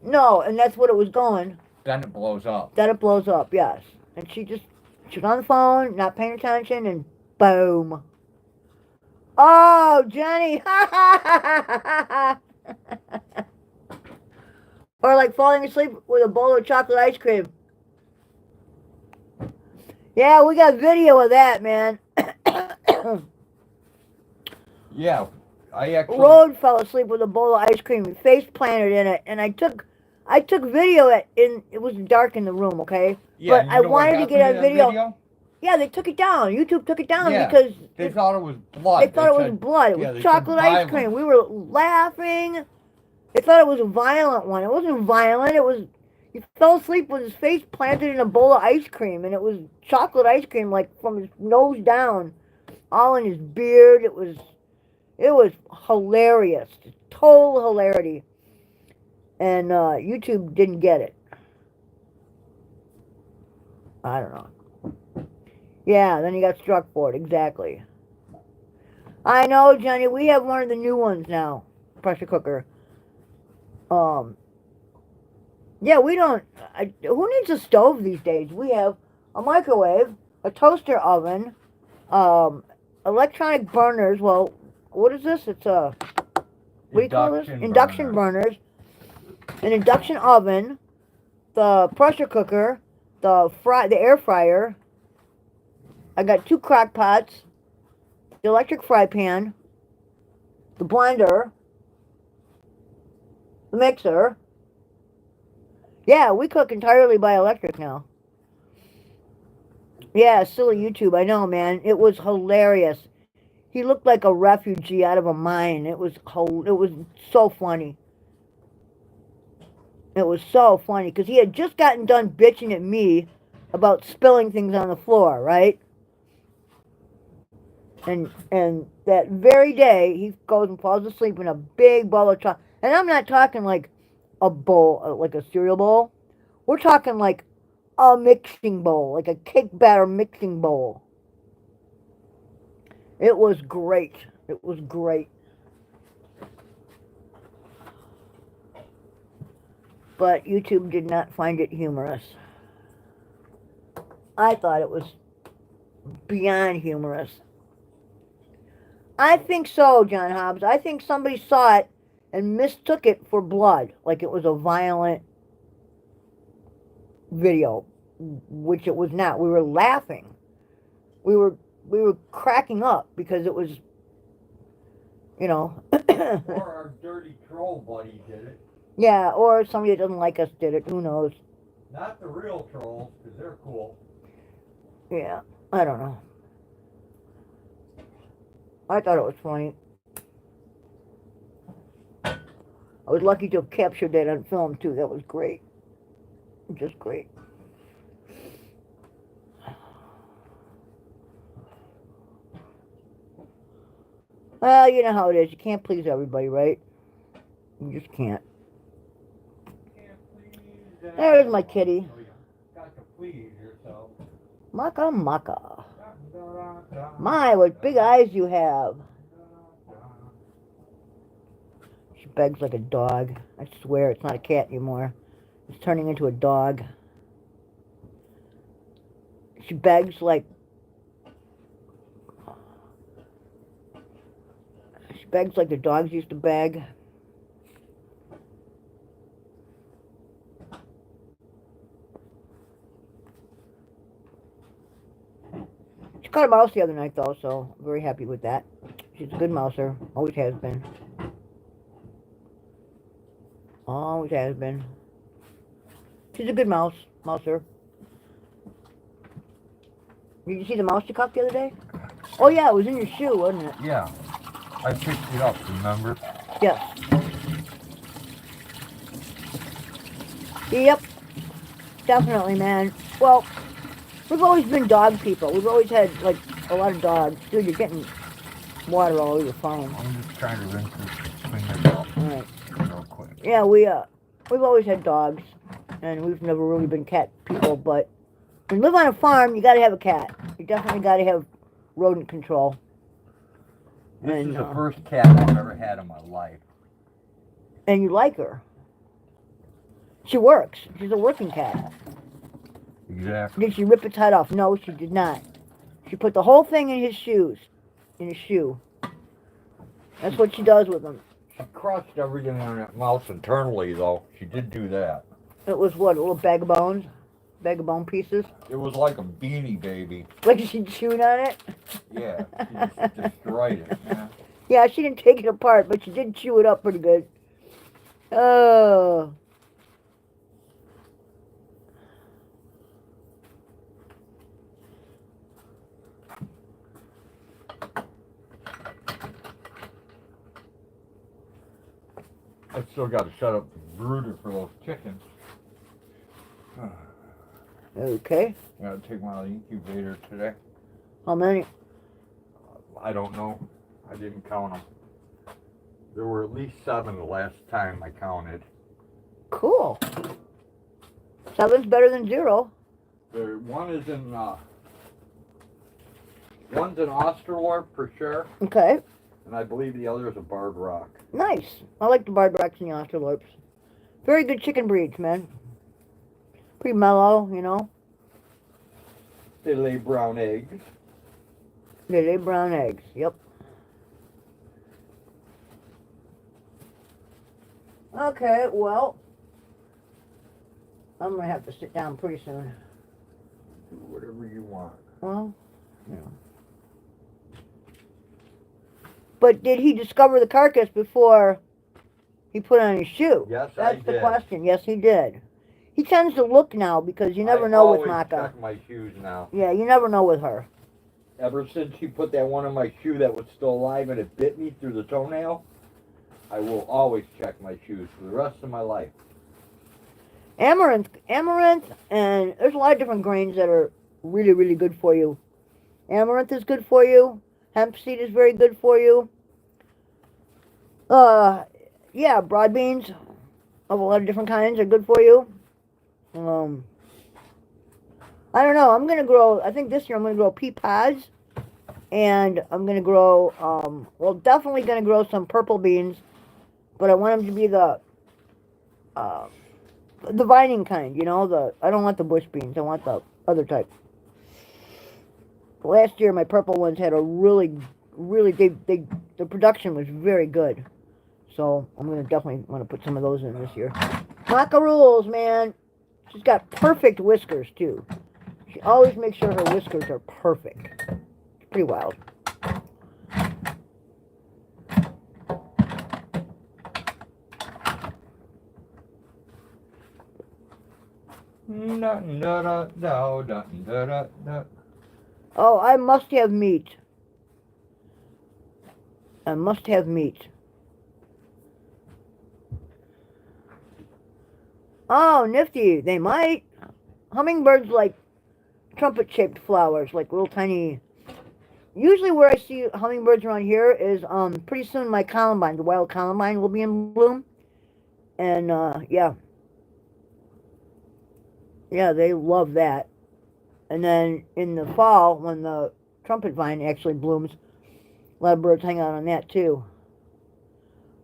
No, and that's what it was going. Then it blows up. Then it blows up, yes. And she was on the phone, not paying attention, and boom. Oh, Jenny! Or like falling asleep with a bowl of chocolate ice cream. Yeah, we got video of that, man. Yeah, I actually... Rode fell asleep with a bowl of ice cream and face planted in it, and I took video it was dark in the room, okay? Yeah, but I wanted to get a video. Yeah, they took it down. YouTube took it down because they thought it was blood. They thought it was blood. It was chocolate ice cream. We were laughing. They thought it was a violent one. It wasn't violent. It was, he fell asleep with his face planted in a bowl of ice cream, and it was chocolate ice cream, like from his nose down, all in his beard. It was hilarious, total hilarity. And YouTube didn't get it. I don't know. Yeah, then he got struck for it, exactly. I know, Johnny, we have one of the new ones now, pressure cooker. Yeah, we don't, who needs a stove these days? We have a microwave, a toaster oven, electronic burners. Well, what is this? It's a, what do you call this? Induction burners, an induction oven, the pressure cooker, the air fryer. I got 2 crock pots, the electric fry pan, the blender, the mixer. Yeah, we cook entirely by electric now. Yeah, silly YouTube, I know, man. It was hilarious. He looked like a refugee out of a mine. It was so funny. It was so funny, because he had just gotten done bitching at me about spilling things on the floor, right? And that very day, he goes and falls asleep in a big bowl of chocolate. And I'm not talking like a bowl, like a cereal bowl. We're talking like a mixing bowl, like a cake batter mixing bowl. It was great. It was great. But YouTube did not find it humorous. I thought it was beyond humorous. I think so, John Hobbs. I think somebody saw it and mistook it for blood, like it was a violent video, which it was not. We were laughing. We were cracking up because it was, you know. Or our dirty troll buddy did it. Yeah, or somebody that doesn't like us did it. Who knows? Not the real trolls, because they're cool. Yeah, I don't know. I thought it was funny. I was lucky to have captured that on film, too. That was great. Just great. Well, you know how it is. You can't please everybody, right? You just can't. There's my kitty. Got to please yourself. Maka maka. My, what big eyes you have. She begs like a dog. I swear it's not a cat anymore. It's turning into a dog. She begs like... She begs like the dogs used to beg. She caught a mouse the other night, though, so I'm very happy with that. She's a good mouser. Always has been. Always has been. She's a good mouser. Did you see the mouse you caught the other day? Oh, yeah, it was in your shoe, wasn't it? Yeah. I picked it up, remember? Yes. Yep. Definitely, man. Well, we've always been dog people. We've always had, like, a lot of dogs. Dude, you're getting water all over your phone. I'm just trying to rinse this, clean this up. Alright. Real quick. Yeah, we've always had dogs. And we've never really been cat people, but when you live on a farm, you gotta have a cat. You definitely gotta have rodent control. This is the first cat I've ever had in my life. And you like her. She works. She's a working cat. Exactly. Did she rip its head off? No, she did not. She put the whole thing in his shoes. In his shoe. That's what she does with them. She crushed everything on that mouse internally, though. She did do that. It was what, a little bag of bones? Bag of bone pieces? It was like a beanie baby. Like she chewed on it? Yeah, she just destroyed it, man. Yeah, she didn't take it apart, but she did chew it up pretty good. Oh. I still got to shut up the brooder for those chickens. Okay. Got to take them out of the incubator today. How many? I don't know. I didn't count them. There were at least 7 the last time I counted. Cool. 7's better than 0. One is in, one's an Australorp for sure, Okay. and I believe the other is a Barred Rock. Nice. I like the Barred Rocks and the Australorps. Very good chicken breeds, man. Pretty mellow, you know. They lay brown eggs. They lay brown eggs. Yep. Okay, well, I'm going to have to sit down pretty soon. Do whatever you want. Well, yeah. But did he discover the carcass before he put on his shoe? Yes, That's I the did. question. Yes, he did. He tends to look now because you never know with I Maka. always check my shoes now. Yeah, you never know with her. Ever since she put that one on my shoe that was still alive and it bit me through the toenail, I will always check my shoes for the rest of my life. Amaranth, and there's a lot of different grains that are really, really good for you. Amaranth is good for you. Hemp seed is very good for you. Yeah, broad beans of a lot of different kinds are good for you. I don't know. I'm gonna grow. I think this year I'm gonna grow pea pods, and I'm gonna grow. Well, definitely gonna grow some purple beans, but I want them to be the vining kind. You know, I don't want the bush beans. I want the other type. Last year, my purple ones had a really, the production was very good. So I'm gonna definitely want to put some of those in this year. Maka rules, man. She's got perfect whiskers too. She always makes sure her whiskers are perfect. It's pretty wild. Oh, I must have meat. I must have meat. Oh, nifty. They might. Hummingbirds like trumpet-shaped flowers, like little tiny. Usually where I see hummingbirds around here is pretty soon my columbine, the wild columbine, will be in bloom. And yeah. Yeah, they love that. And then in the fall, when the trumpet vine actually blooms, a lot of birds hang out on that too.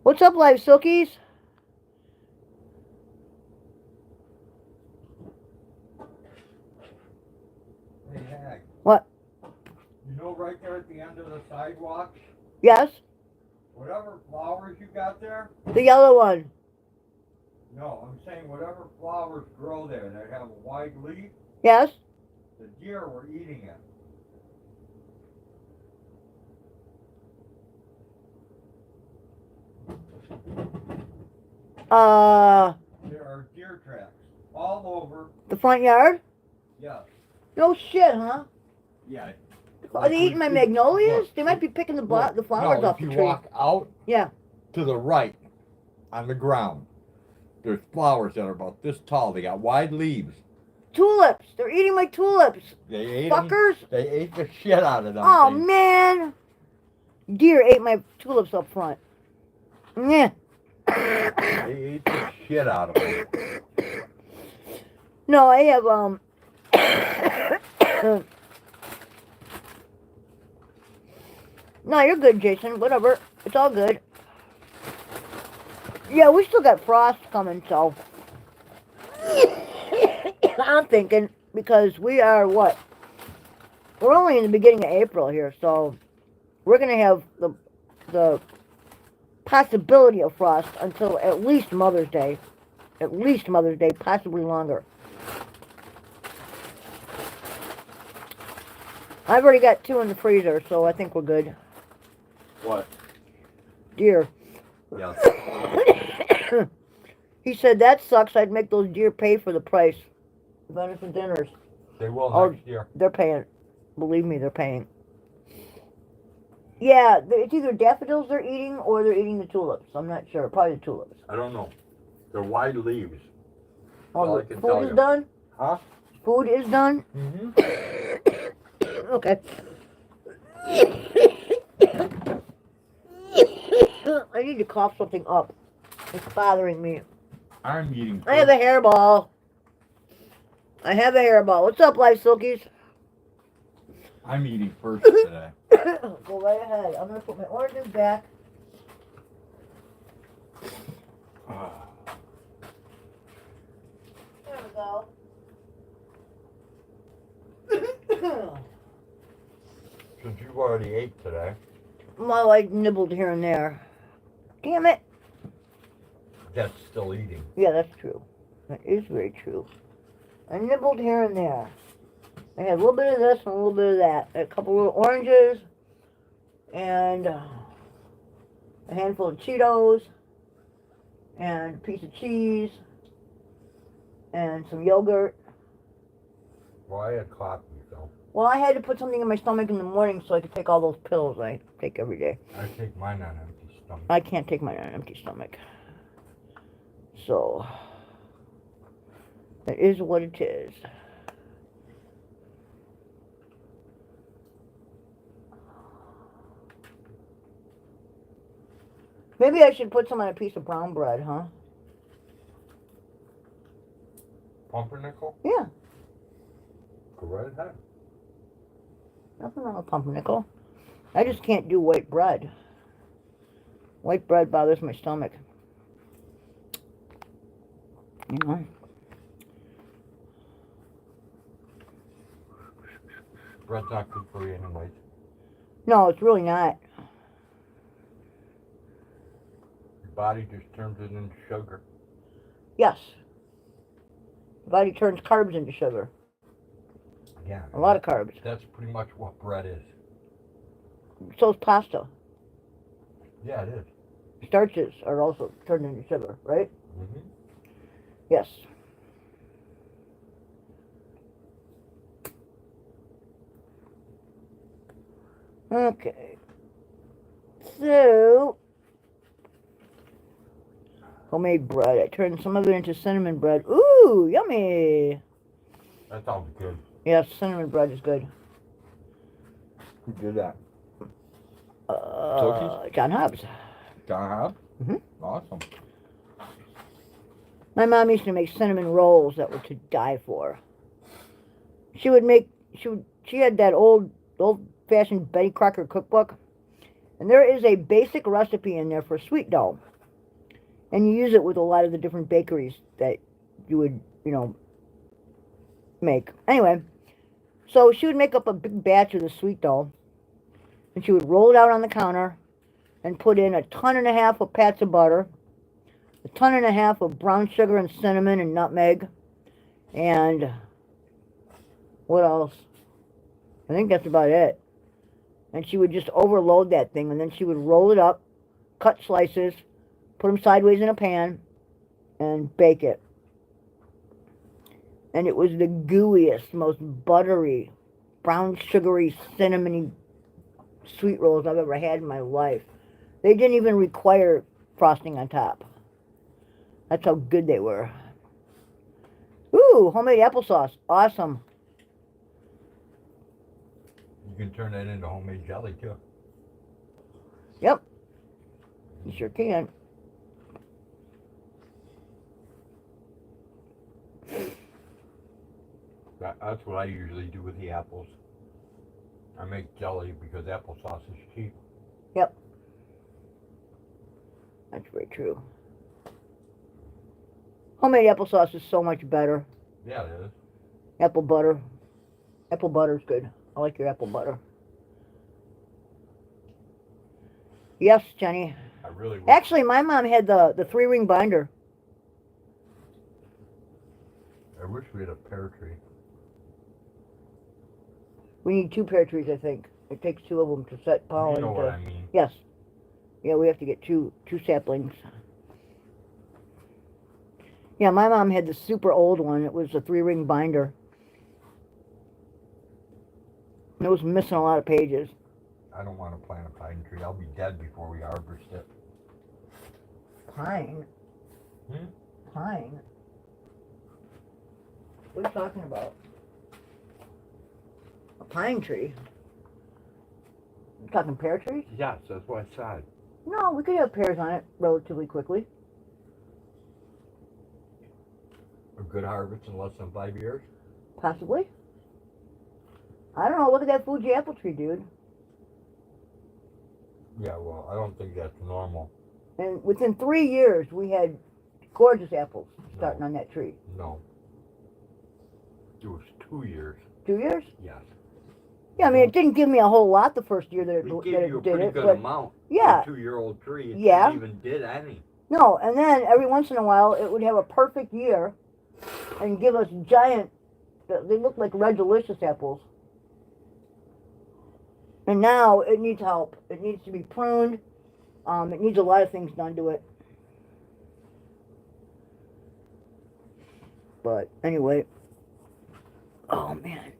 What's up, live silkies? Hey, Hag. What? You know right there at the end of the sidewalk? Yes? Whatever flowers you got there? The yellow one. No, I'm saying whatever flowers grow there that have a wide leaf, Yes? the deer were eating it. There are deer tracks all over. The front yard? Yes. No shit, huh? Yeah. Are they eating my magnolias? They might be picking the flowers no, off the if tree. you walk out Yeah. to the right on the ground, there's flowers that are about this tall. They got wide leaves. Tulips. They're eating my tulips. They ate Fuckers. They ate the shit out of them. Oh, things. man. Deer ate my tulips up front. Yeah. They ate the shit out of them. No, I have, No, you're good, Jason. Whatever. It's all good. Yeah, we still got frost coming, so... I'm thinking, because we are, what? We're only in the beginning of April here, so... We're going to have the possibility of frost until at least Mother's Day. At least Mother's Day, possibly longer. I've already got 2 in the freezer, so I think we're good. What? Deer. Yes. He said, that sucks. I'd make those deer pay for the price. Venison dinners. They will next year. They're paying. Believe me, they're paying. Yeah, it's either daffodils they're eating or they're eating the tulips. I'm not sure. Probably the tulips. I don't know. They're wide leaves. Oh, I the can food tell is you. done? Huh? Food is done? Mm-hmm. Okay. I need to cough something up. It's bothering me. I'm eating I have a hairball. I have a hairball. What's up, Life Silkies? I'm eating first today. Go right ahead. I'm going to put my oranges back. There we go. Since you've already ate today. Well, I nibbled here and there. Damn it. That's still eating. Yeah, that's true. That is very true. I nibbled here and there. I had a little bit of this and a little bit of that. A couple of oranges and a handful of Cheetos and a piece of cheese and some yogurt. Well, I had coffee, so. Well, I had to put something in my stomach in the morning so I could take all those pills I take every day. I take mine on empty stomach. I can't take mine on an empty stomach. So, it is what it is. Maybe I should put some on a piece of brown bread, huh? Pumpernickel? Yeah. Go right ahead. Nothing wrong with pumpernickel. I just can't do white bread. White bread bothers my stomach. You know? Bread's not good for you anyways. No, it's really not. Your body just turns it into sugar. Yes. The body turns carbs into sugar. Yeah. A lot of carbs. That's pretty much what bread is. So is pasta. Yeah, it is. Starches are also turned into sugar, right? Mm-hmm. Yes. Okay. So, homemade bread. I turned some of it into cinnamon bread. Ooh, yummy. That sounds good. Yes, cinnamon bread is good. Who did that? John Hobbs. John Hobbs? Mm-hmm. Awesome. My mom used to make cinnamon rolls that were to die for. She had that old-fashioned Betty Crocker cookbook, and there is a basic recipe in there for sweet dough. And you use it with a lot of the different bakeries that you would, make. Anyway, so she would make up a big batch of the sweet dough, and she would roll it out on the counter and put in 1.5 tons of pats of butter, 1.5 tons of brown sugar and cinnamon and nutmeg, and what else? I think that's about it. And she would just overload that thing, and then she would roll it up, cut slices, put them sideways in a pan, and bake it. And it was the gooeyest, most buttery, brown sugary, cinnamony sweet rolls I've ever had in my life. They didn't even require frosting on top. That's how good they were. Ooh, homemade applesauce. Awesome. You can turn that into homemade jelly, too. Yep. You sure can. That's what I usually do with the apples. I make jelly because applesauce is cheap. Yep. That's very true. Homemade applesauce is so much better. Yeah, it is. Apple butter. Apple butter's good. I like your apple butter. Yes, Jenny. I really would. Actually, my mom had the 3-ring binder. I wish we had a pear tree. We need 2 pear trees, I think. It takes 2 of them to set pollen. You know what I mean. Yes. Yeah, we have to get two saplings. Yeah, my mom had the super old one. It was a 3-ring binder. It was missing a lot of pages. I don't want to plant a pine tree. I'll be dead before we harvest it. Pine? Hmm? Pine? What are you talking about? A pine tree? You talking pear trees? Yes, that's what I said. No, we could have pears on it relatively quickly. A good harvest in less than 5 years? Possibly. I don't know. Look at that Fuji apple tree, dude. Yeah, well, I don't think that's normal. And within 3 years, we had gorgeous apples starting No. on that tree. No. It was 2 years. 2 years? Yes. Yeah, I mean, it didn't give me a whole lot the first year that it, It that gave you a it did pretty it, good but amount yeah. for a 2-year-old tree. It Yeah. didn't even did any. No, and then every once in a while, it would have a perfect year and give us giant, they look like red delicious apples. And now it needs help. It needs to be pruned. It needs a lot of things done to it. But anyway, oh man.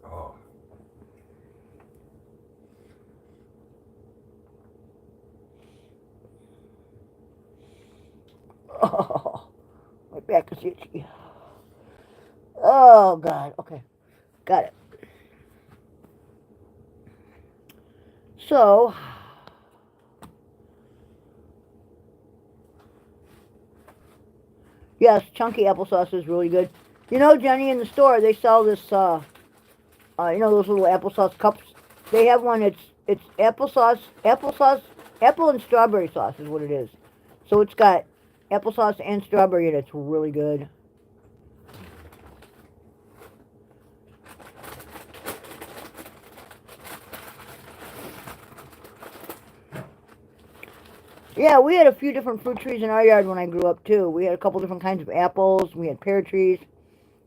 Oh. Oh, my back is itchy. Oh God. Okay, got it. So, yes, chunky applesauce is really good. You know, Jenny, in the store they sell this. You know those little applesauce cups. They have one. It's applesauce, apple and strawberry sauce is what it is. So it's got applesauce and strawberry, and it's really good. Yeah, we had a few different fruit trees in our yard when I grew up, too. We had a couple different kinds of apples. We had pear trees.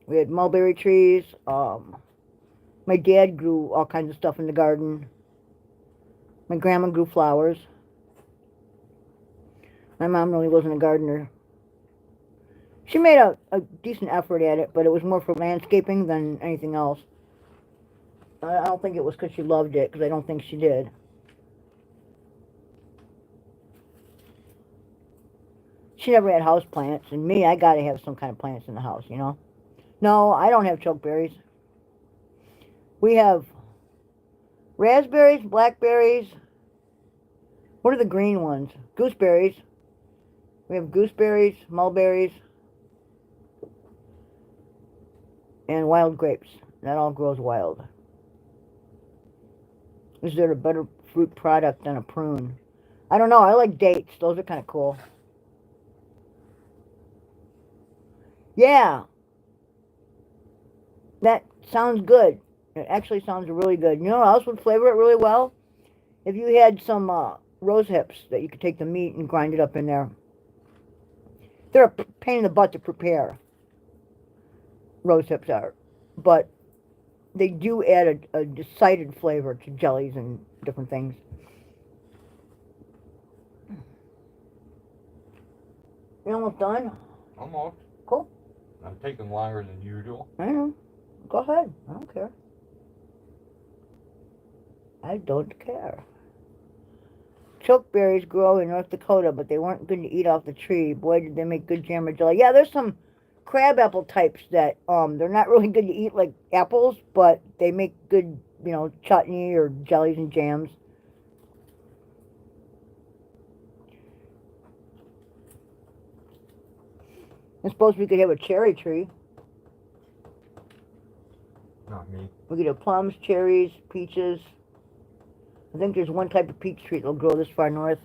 We had mulberry trees. My dad grew all kinds of stuff in the garden. My grandma grew flowers. My mom really wasn't a gardener. She made a decent effort at it, but it was more for landscaping than anything else. I don't think it was because she loved it, because I don't think she did. She never had house plants, and me, I gotta have some kind of plants in the house, you know? No, I don't have chokeberries. We have raspberries, blackberries. What are the green ones? Gooseberries. We have gooseberries, mulberries, and wild grapes. That all grows wild. Is there a better fruit product than a prune? I don't know. I like dates. Those are kind of cool. Yeah. That sounds good. It actually sounds really good. You know what else would flavor it really well? If you had some rose hips that you could take the meat and grind it up in there. They're a pain in the butt to prepare. Rose hips are. But they do add a decided flavor to jellies and different things. You almost done? Almost. Cool. I'm taking longer than usual. I know. Go ahead. I don't care. I don't care. Chokeberries grow in North Dakota, but they weren't good to eat off the tree. Boy, did they make good jam or jelly. Yeah, there's some crabapple types that they're not really good to eat like apples, but they make good, you know, chutney or jellies and jams. I suppose we could have a cherry tree. Not me. We could have plums, cherries, peaches. I think there's one type of peach tree that'll grow this far north.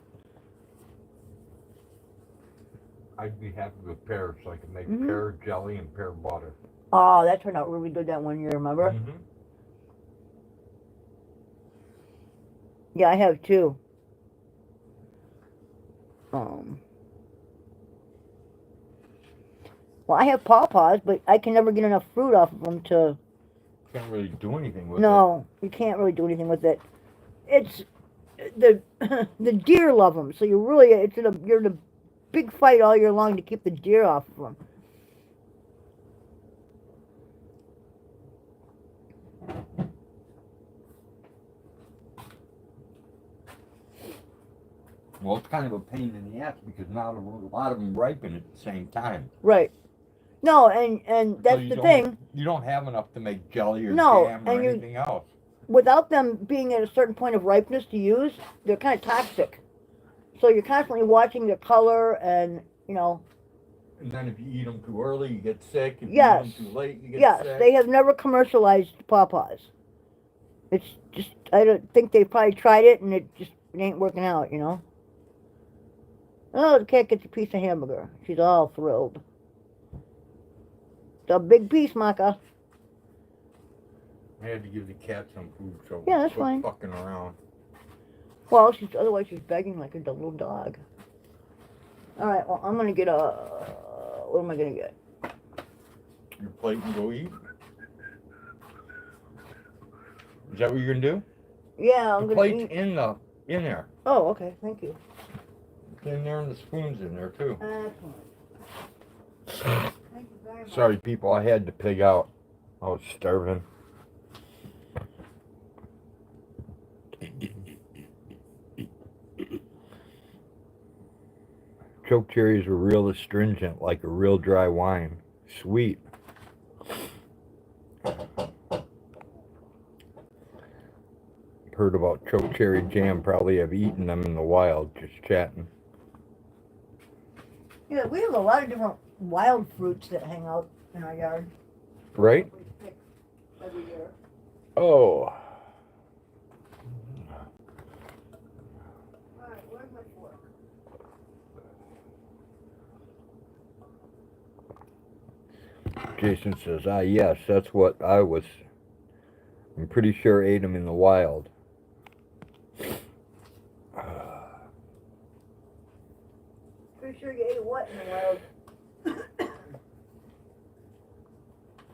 I'd be happy with pears, so I could make pear jelly and pear butter. Oh, that turned out really good that one year, remember? Mm-hmm. Yeah, I have two. Well, I have pawpaws, but I can never get enough fruit off of them to... Can't really do anything with it. No, you can't really do anything with it. It's... The deer love them, so you really... you're in a big fight all year long to keep the deer off of them. Well, it's kind of a pain in the ass because not a lot of them ripen at the same time. Right. No, and that's So the thing. You don't have enough to make jelly or No, jam or anything else. Without them being at a certain point of ripeness to use, they're kind of toxic. So you're constantly watching their color and, you know. And then if you eat them too early, you get sick. If Yes. you eat them too late, you get sick. Yes, they have never commercialized pawpaws. It's just, I don't think they probably tried it and it ain't working out, you know. Oh, the cat gets a piece of hamburger. She's all thrilled. It's a big piece, Maka. I had to give the cat some food, so Yeah, that's fine. Fucking around. Well, otherwise she's begging like a little dog. All right, well, I'm gonna get what am I gonna get? Your plate and go eat. Is that what you're gonna do? Yeah, I'm the gonna plate's eat. in there. Oh, okay, thank you. It's in there and the spoon's in there too. Excellent. Thank you very much. Sorry, people, I had to pig out. I was starving. Choke cherries are real astringent, like a real dry wine. Sweet. Heard about choke cherry jam, probably have eaten them in the wild, just chatting. Yeah, we have a lot of different wild fruits that hang out in our yard. Right? We pick every year. Oh. Alright, where's my fork? Jason says, yes, that's what I'm pretty sure ate them in the wild. Pretty sure you ate what in the wild?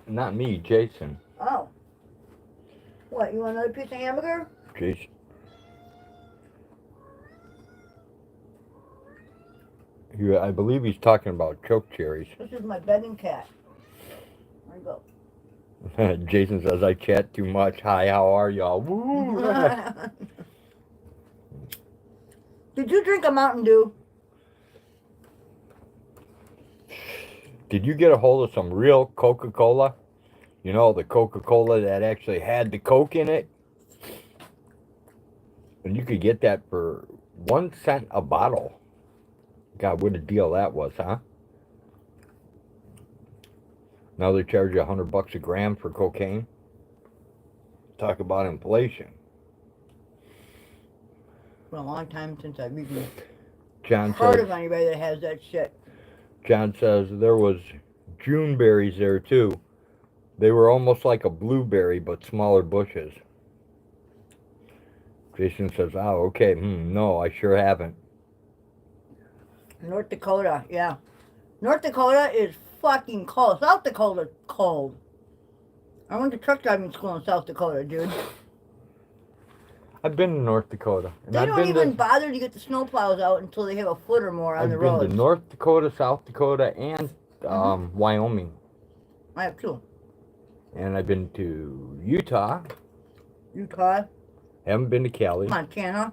Not me, Jason. Oh. What, you want another piece of hamburger? Jason. I believe he's talking about choke cherries. This is my begging cat. There you go. Jason says, I chat too much. Hi, how are y'all? Woo! Did you drink a Mountain Dew? Did you get a hold of some real Coca-Cola? You know, the Coca-Cola that actually had the Coke in it? And you could get that for 1 cent a bottle. God, what a deal that was, huh? Now they charge you $100 a gram for cocaine. Talk about inflation. For a long time since I've even John heard says, of anybody that has that shit. John says there was June berries there too. They were almost like a blueberry, but smaller bushes. Jason says, oh, okay. No, I sure haven't. North Dakota, yeah. North Dakota is fucking cold. South Dakota's cold. I went to truck driving school in South Dakota, dude. I've been to North Dakota. And They don't even bother to get the snowplows out until they have a foot or more on the roads. I've been to North Dakota, South Dakota, and Wyoming. I have too. And I've been to Utah. Utah. Haven't been to Cali. Montana.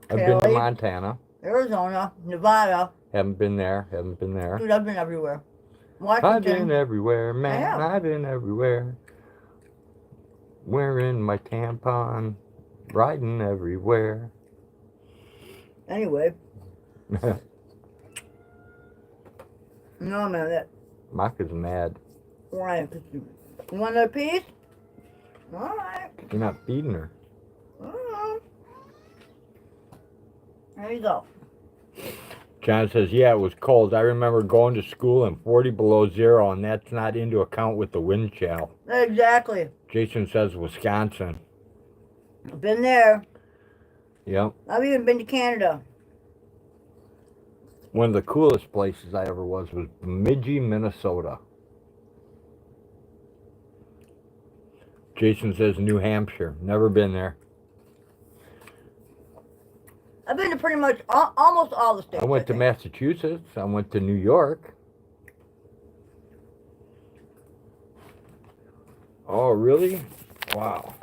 I've been to Montana. Arizona. Nevada. Haven't been there. Dude, I've been everywhere. Washington. I've been everywhere, man. I have. I've been everywhere. Wearing my tampon. Riding everywhere. Anyway. No, man, that. Maka's mad. Why? You want another piece? Alright. You're not feeding her. Alright. There you go. John says, yeah, it was cold. I remember going to school and 40 below zero, and that's not into account with the wind chill. Exactly. Jason says Wisconsin. I've been there. Yep. I've even been to Canada. One of the coolest places I ever was Bemidji, Minnesota. Jason says New Hampshire. Never been there. I've been to pretty much almost all the states. I went to Massachusetts. I went to New York. Oh, really? Wow.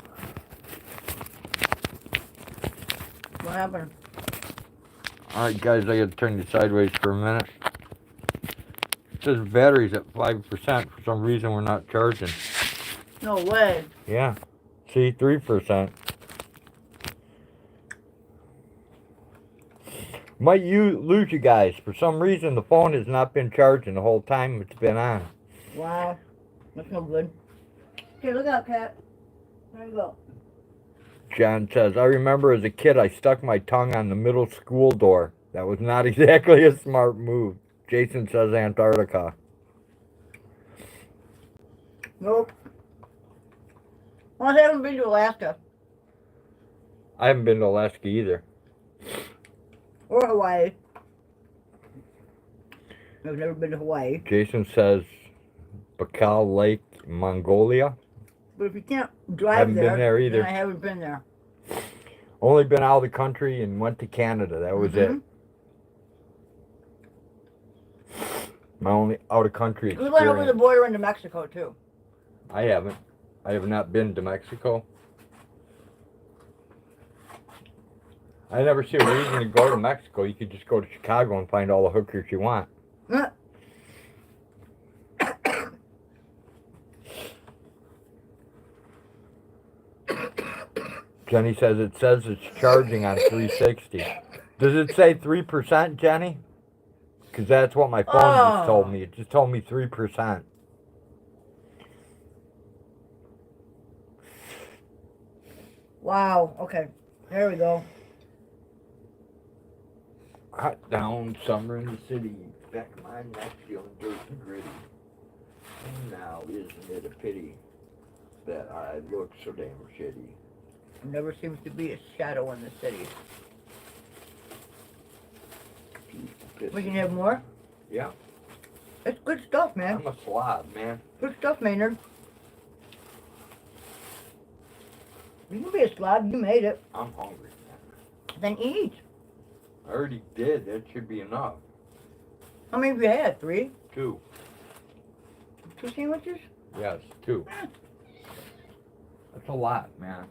What happened? Alright guys, I gotta turn you sideways for a minute. It says battery's at 5%. For some reason we're not charging. No way. Yeah. See, 3%. Might lose you guys. For some reason the phone has not been charging the whole time it's been on. Wow. That's no good. Okay, look out, cat. There you go. John says, I remember as a kid I stuck my tongue on the middle school door. That was not exactly a smart move. Jason says Antarctica. Nope. Well, I haven't been to Alaska. I haven't been to Alaska either. Or Hawaii. I've never been to Hawaii. Jason says Baikal Lake, Mongolia. But if you can't drive Haven't there, been there either. then I haven't been there. Only been out of the country and went to Canada. That was it. My only out of country We experience. went over the border into Mexico too. I haven't. I have not been to Mexico. I never see a reason to go to Mexico. You could just go to Chicago and find all the hookers you want. Jenny says it says it's charging on 360. Does it say 3%, Jenny? Because that's what my phone just told me. It just told me 3%. Wow. Okay. There we go. Hot down, summer in the city. Back of my neck feeling dirt and gritty. And now isn't it a pity that I look so damn shitty? There never seems to be a shadow in the city. We can have more? Yeah. It's good stuff, man. I'm a slob, man. Good stuff, Maynard. You can be a slob. You made it. I'm hungry, man. Then eat. I already did. That should be enough. How many have you had? 3? 2. 2 sandwiches? Yes, 2. That's a lot, man.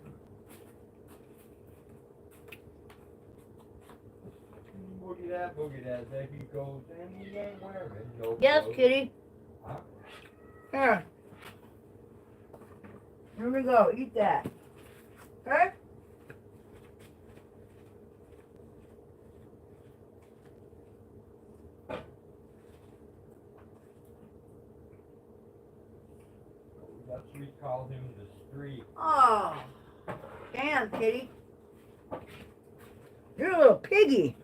Boogie that, there he goes, and he ain't wearing no Yes, clothes. kitty. Huh? Here. Here we go. Eat that. Okay? That's what we call him the street. Oh. Damn, kitty. You're a little piggy.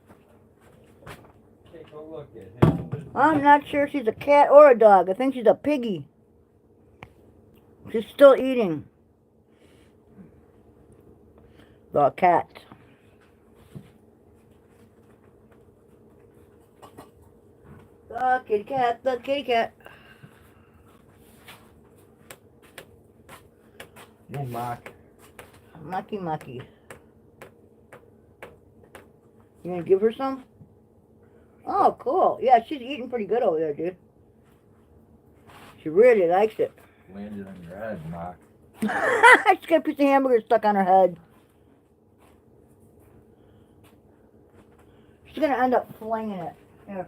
Take a look at him. I'm not sure if she's a cat or a dog. I think she's a piggy. She's still eating. The cat. The kitty cat, the kitty cat. You mock. Mucky mucky. You gonna give her some? Oh, cool. Yeah, she's eating pretty good over there, dude. She really likes it. Landed on your head, mock. She's got a piece of hamburger stuck on her head. She's gonna end up flinging it. Here,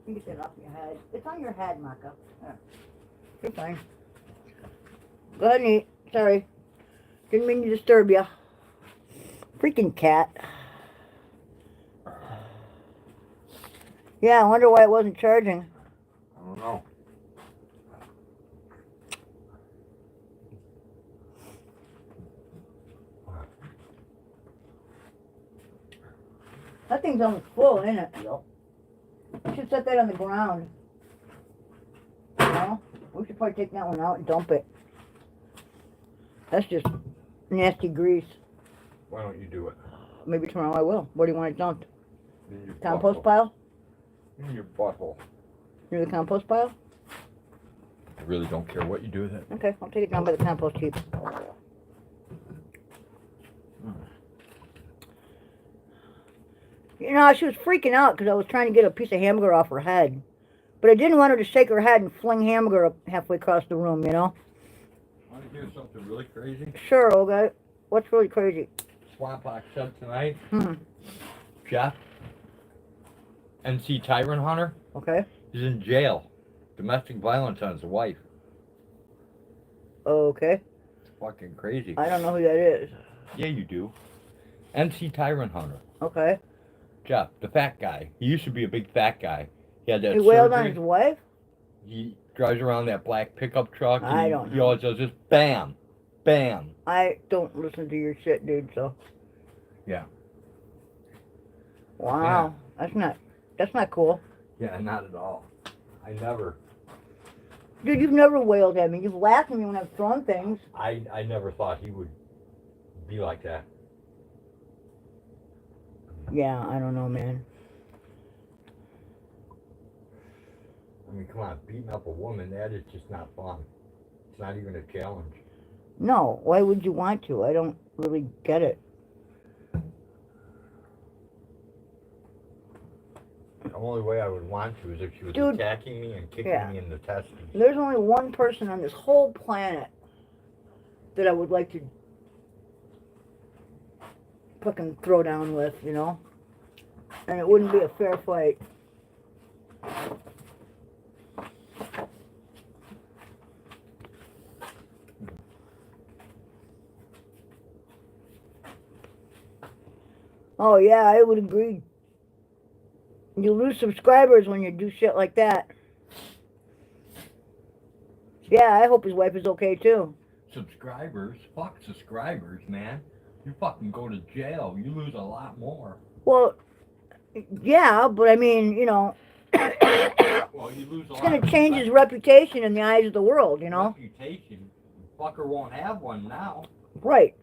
you get that off your head. It's on your head, Maka. Here. You're fine. Go ahead and eat. Sorry. Didn't mean to disturb you. Freaking cat. Yeah, I wonder why it wasn't charging. I don't know. That thing's almost full, isn't it? Yep. You should set that on the ground. You know? We should probably take that one out and dump it. That's just nasty grease. Why don't you do it? Maybe tomorrow I will. Where do you want it dumped? In your Compost butthole. pile? In your butthole. Near the compost pile? I really don't care what you do with it. Okay, I'll take it down by the compost heap. You know, she was freaking out because I was trying to get a piece of hamburger off her head. But I didn't want her to shake her head and fling hamburger up halfway across the room, you know? Want to do something really crazy? Sure, old guy. What's really crazy? Swamp Fox said tonight, Hmm. Jeff, NC Tyrant Hunter. Okay. He's in jail. Domestic violence on his wife. Okay. It's fucking crazy. I don't know who that is. Yeah, you do. NC Tyrant Hunter. Okay. Jeff, the fat guy. He used to be a big fat guy. He had that He wailed on surgery. his wife? He drives around that black pickup truck. And I don't He know. always does this bam, bam. I don't listen to your shit, dude, so. Yeah. Wow. That's not cool. Yeah, not at all. I never. Dude, you've never wailed at me. You've laughed at me when I've thrown things. I never thought he would be like that. Yeah, I don't know, man. I mean, come on, beating up a woman, that is just not fun. It's not even a challenge. No, why would you want to? I don't really get it. The only way I would want to is if she was Dude, attacking me and kicking yeah. me in the testes. There's only one person on this whole planet that I would like to fucking throw down with, you know? And it wouldn't be a fair fight. Oh yeah, I would agree. You lose subscribers when you do shit like that. Yeah, I hope his wife is okay too. Subscribers? Fuck subscribers, man. You fucking go to jail. You lose a lot more. Well, yeah, but I mean, you know, Well, you lose a it's lot. going to change his reputation in the eyes of the world, you know? Reputation. Fucker won't have one now. Right,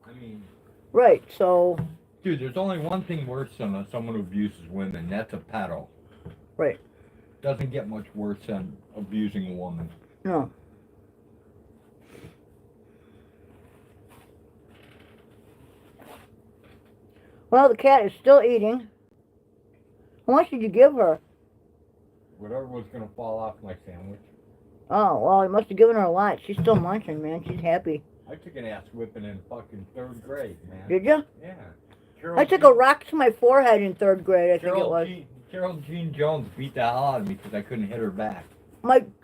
I mean, right, so, dude, there's only one thing worse than someone who abuses women. That's a pedo. right, Doesn't get much worse than abusing a woman. no. Well, the cat is still eating. How much did you give her? Whatever was gonna fall off my sandwich. Oh, well, you must have given her a lot. She's still munching, man. She's happy. I took an ass whipping in fucking 3rd grade, man. Did you? Yeah. I took a rock to my forehead in 3rd grade, I think it was. Carol Jean Jones beat the hell out of me because I couldn't hit her back.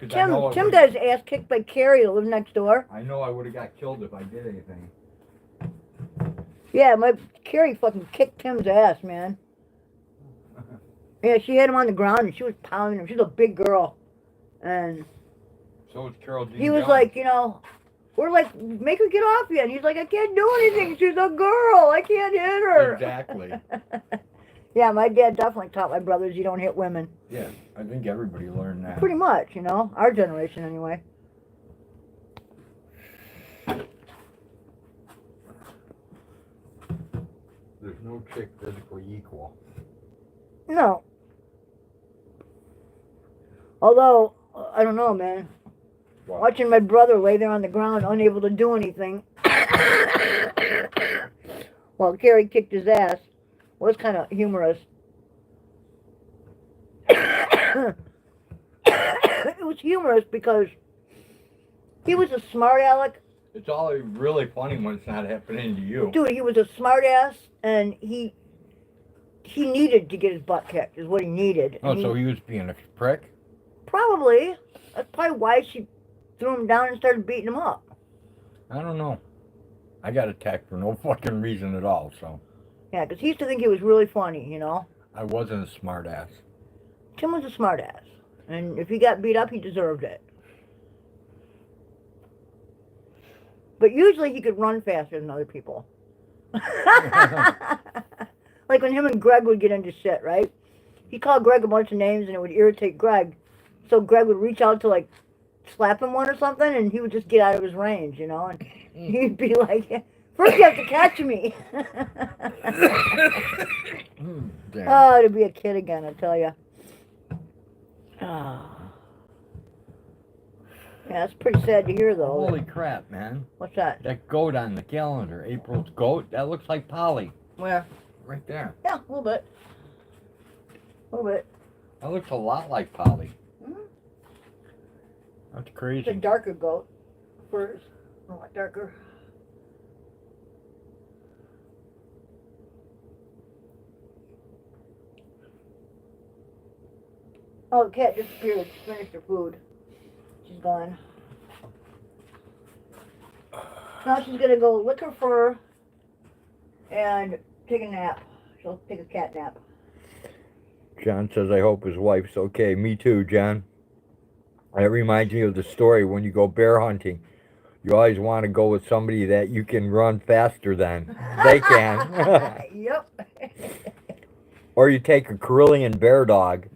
Tim got his ass kicked by Carrie who lived next door. I know I would have got killed if I did anything. Yeah, Carrie fucking kicked Tim's ass, man. Yeah, she had him on the ground and she was pounding him. She's a big girl. And So was Carol Jean he was Jones. like, you know, we're like, make her get off you. And he's like, I can't do anything. She's a girl. I can't hit her. Exactly. Yeah, my dad definitely taught my brothers you don't hit women. Yeah, I think everybody learned that. Pretty much, you know, our generation anyway. There's no chick physically equal. No. Although, I don't know, man. What? Watching my brother lay there on the ground, unable to do anything, while Carrie kicked his ass, was kind of humorous. It was humorous because he was a smart aleck. It's all really funny when it's not happening to you. Dude, he was a smart ass, and he needed to get his butt kicked, is what he needed. Oh, And so he was being a prick? Probably. That's probably why she threw him down and started beating him up. I don't know. I got attacked for no fucking reason at all, so. Yeah, because he used to think he was really funny, you know? I wasn't a smart ass. Tim was a smart ass. And if he got beat up, he deserved it. But usually he could run faster than other people. Like when him and Greg would get into shit, right? He called Greg a bunch of names and it would irritate Greg. So Greg would reach out to like slap him one or something and he would just get out of his range, you know? And he'd be like, first you have to catch me. Damn. Oh, to be a kid again, I tell you. Oh. Yeah, that's pretty sad to hear, though. Holy crap, man. What's that? That goat on the calendar, April's goat, that looks like Polly. Where? Right there. Yeah, a little bit. A little bit. That looks a lot like Polly. Mm-hmm. That's It's a crazy. darker goat. Furs. A lot darker. Oh, the cat disappeared. She finished her food. She's gone. Now she's gonna go lick her fur and take a nap. She'll take a cat nap. John says, I hope his wife's okay. Me too, John. That reminds me of the story when you go bear hunting. You always want to go with somebody that you can run faster than they can. Yep. Or you take a Karelian bear dog,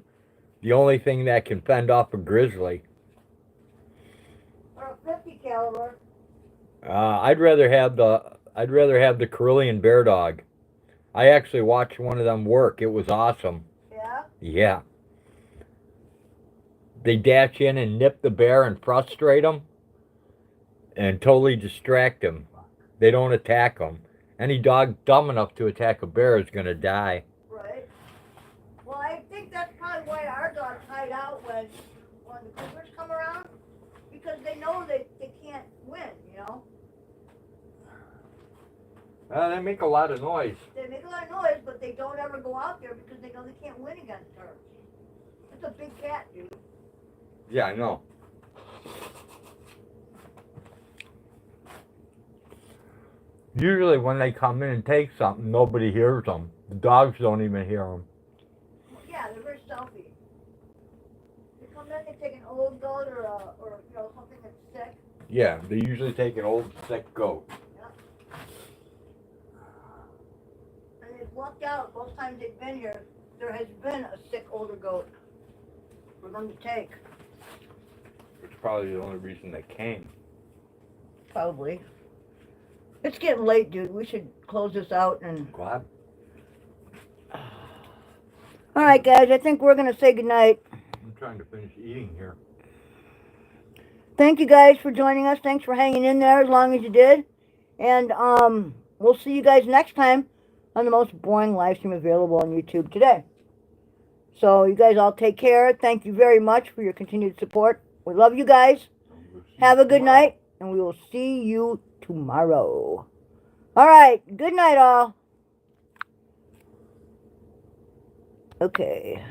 the only thing that can fend off a grizzly. Or a 50 caliber. I'd rather have the Karelian bear dog. I actually watched one of them work. It was awesome. Yeah? Yeah. They dash in and nip the bear and frustrate him and totally distract him. They don't attack him. Any dog dumb enough to attack a bear is going to die. Right. Well, I think that's probably why our dogs hide out when the cougars come around. Because they know they can't win, you know? They make a lot of noise. They make a lot of noise, but they don't ever go out there because they know they can't win against her. It's a big cat, dude. Yeah, I know. Usually when they come in and take something, nobody hears them. The dogs don't even hear them. Yeah, they're very stealthy. They come in, they take an old goat or you know, something that's sick. Yeah, they usually take an old sick goat. And they've lucked out. Both times they've been here, there has been a sick older goat for them to take. It's probably the only reason they came. Probably. It's getting late, dude. We should close this out and... Glad. Alright, guys. I think we're going to say goodnight. I'm trying to finish eating here. Thank you guys for joining us. Thanks for hanging in there as long as you did. And we'll see you guys next time on the most boring live stream available on YouTube today. So you guys all take care. Thank you very much for your continued support. We love you guys. Have a good night, and we will see you tomorrow. All right. Good night, all. Okay.